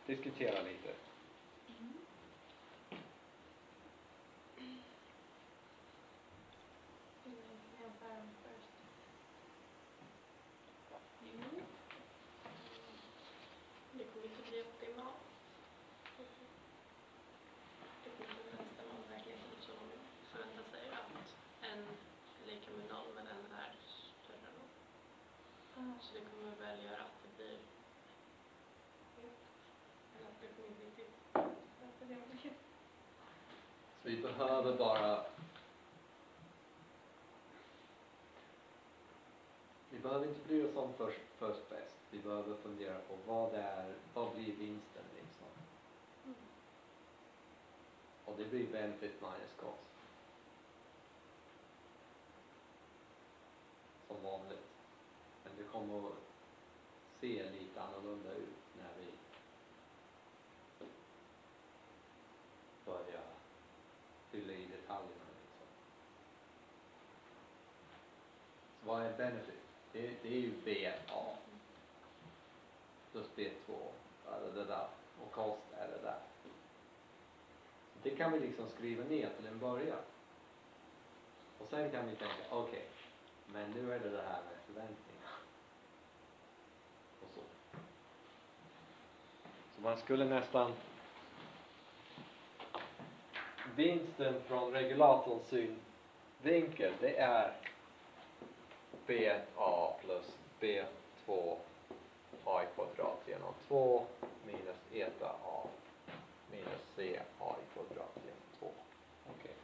diskutera lite. Det kommer inte bli optimalt. Det kommer inte nästan någon verklighet som förväntar sig att en är lika med noll men en är större än noll. Så det kommer väl göra att det blir eller att det kommer bli till. Så vi behöver bara... Vi behöver inte bry oss om först bäst. Vi behöver fundera på vad blir vinsten liksom. Och det blir benefit minus cost. Som vanligt. Men det kommer att se lite annorlunda ut när vi börjar fylla i detaljerna liksom. Så vad är benefit? Det är ju BA plus B2 eller det där, och cost är det där. Det kan vi liksom skriva ner till en början. Och sen kan vi tänka, okej, men nu är det här med förväntningar. Och så. Så man skulle nästan... Vinsten från regulatorns synvinkel, det är BA plus B2 a i kvadrat genom 2 minus eta a minus c a i kvadrat genom 2. Okej.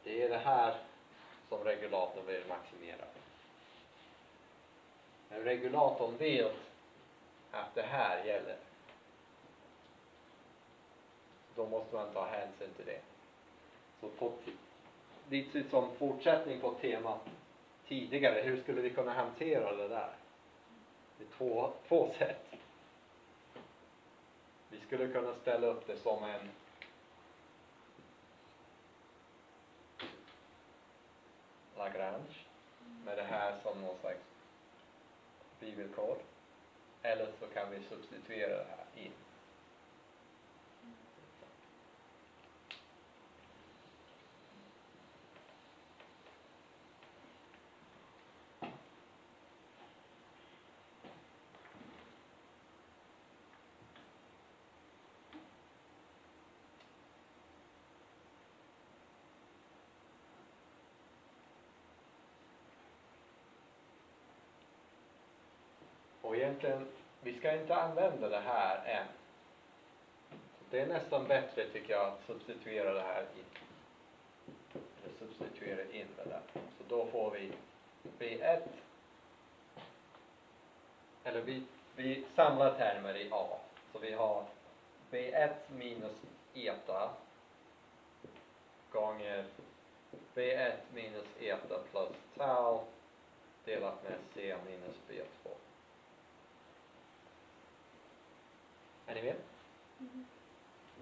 Det är det här som regulatorn vill maximera. Men regulatorn vet att det här gäller. Då måste man ta hänsyn till det. Så lite som fortsättning på temat tidigare, hur skulle vi kunna hantera det där? Det är två sätt. Vi skulle kunna ställa upp det som en Lagrange med det här som någon slags bivillkor. Eller så kan vi substituera det här in. Och egentligen, vi ska inte använda det här än. Det är nästan bättre tycker jag att substituera det här in. Eller substituera in det där. Så då får vi B1. Eller vi samlar termer i A. Så vi har B1 minus eta gånger B1 minus eta plus tau delat med C minus B2. Är ni med?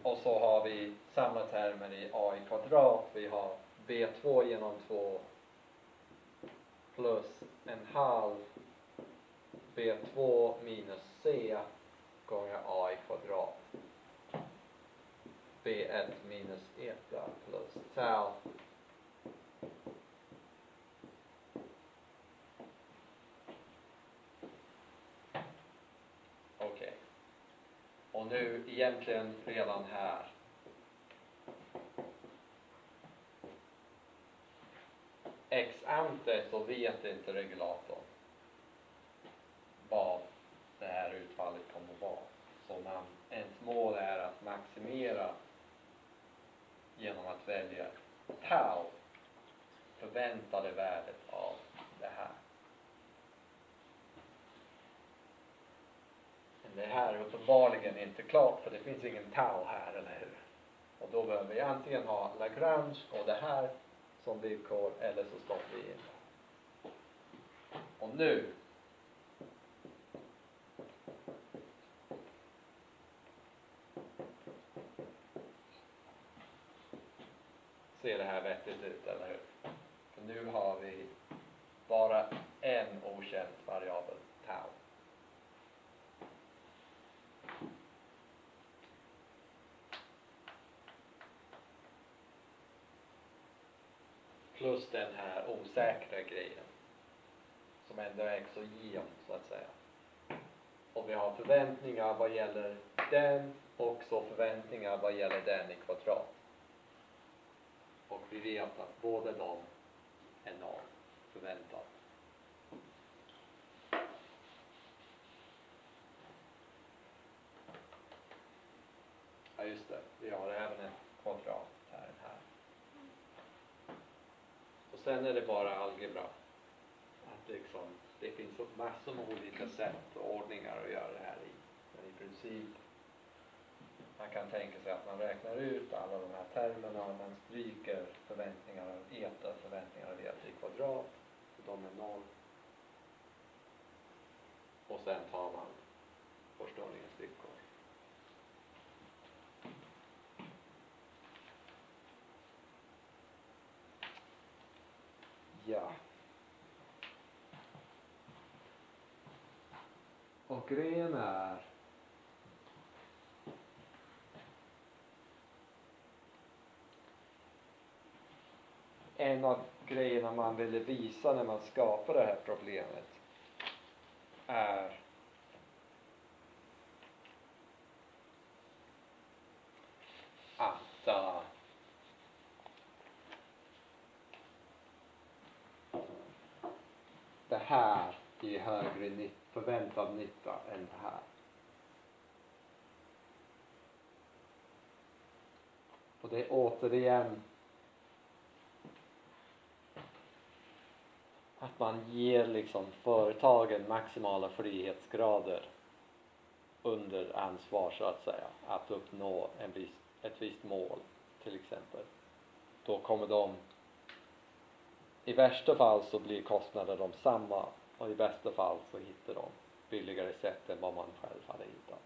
Och så har vi samma termer i a i kvadrat. Vi har B2 genom 2 plus en halv B2 minus C gånger a i kvadrat B1 minus eta plus tau. Okej. Och nu egentligen redan här. Ex ante så vet inte regulatorn vad det här utfallet kommer att vara. Så ens mål är att maximera genom att välja tau, förväntade värdet av det här. Men det här är uppenbarligen inte klart, för det finns ingen tau här, eller hur? Och då behöver vi antingen ha Lagrange och det här som villkor, eller så stoppar vi in. Och nu ser det här vettigt ut, eller hur? För nu har vi bara en okänd variabel, tau. Plus den här osäkra grejen som ändå är exogen, så att säga. Och vi har förväntningar vad gäller den, och så förväntningar vad gäller den i kvadrat. Och vi vet att båda de är noll förväntat. Ja, just det. Vi har även ett kvadrat här. Och sen är det bara algebra. Att liksom, det finns massor med olika sätt och ordningar att göra det här i. Men i princip, man kan tänka sig att man räknar ut alla de här termerna, och man stryker förväntningar av eta, förväntningar av eta i kvadrat, för de är noll. Och sen tar man förståelingens villkor. Ja. Och grejen är en av grejerna man ville visa när man skapade det här problemet är att det här ger högre förväntad nytta än det här. Och det är återigen att man ger liksom företagen maximala frihetsgrader under ansvar, så att säga, att uppnå ett visst mål till exempel. Då kommer de, i värsta fall så blir kostnader de samma, och i bästa fall så hittar de billigare sätt än vad man själv hade hittat.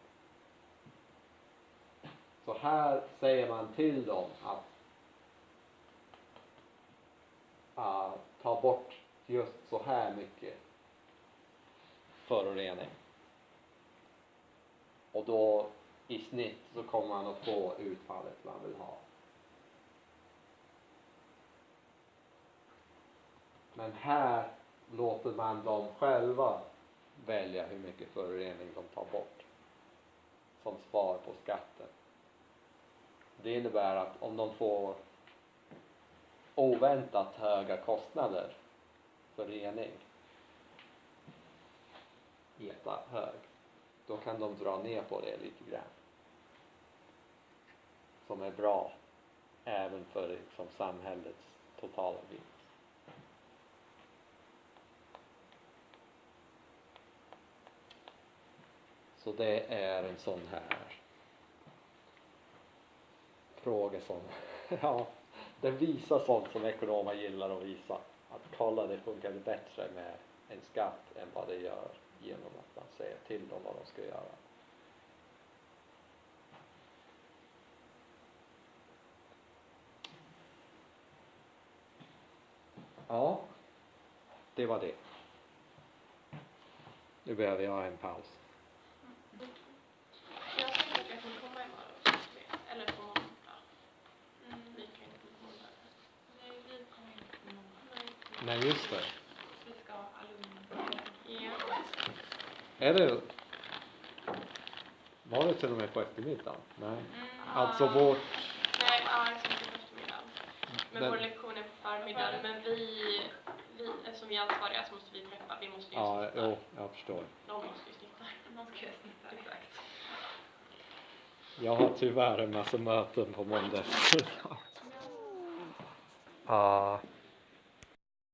Så här säger man till dem att ta bort just så här mycket förorening. Och då i snitt så kommer man att få utfallet man vill ha. Men här låter man dem själva välja hur mycket förorening de tar bort som spar på skatten. Det innebär att om de får oväntat höga kostnader för rening, eta hög, då kan de dra ner på det lite grann. Som är bra även för liksom samhällets totala vinst. Så det är en sån här fråga som, ja, det visar sånt som ekonomer gillar att visa. Att kolla, det funkar bättre med en skatt än vad det gör genom att man säger till dem vad de ska göra. Ja, det var det. Nu behöver jag en paus. Jag tänker att jag kan komma imorgon. Eller på måndag. Nej, just det. Vi ska ha alumni. Ja. Är det... Var det till och med på eftermiddagen? Nej. Alltså vårt... Nej, ja, liksom på eftermiddagen. Men Den- vår lektion är på förmiddagen. Men vi, eftersom vi är ansvariga så måste vi träffa. Vi måste ju Ja, snitta. jo, jag förstår. De måste ju snitta. Någon ska snitta. Exakt. Jag har tyvärr en massa möten på måndag. Ja.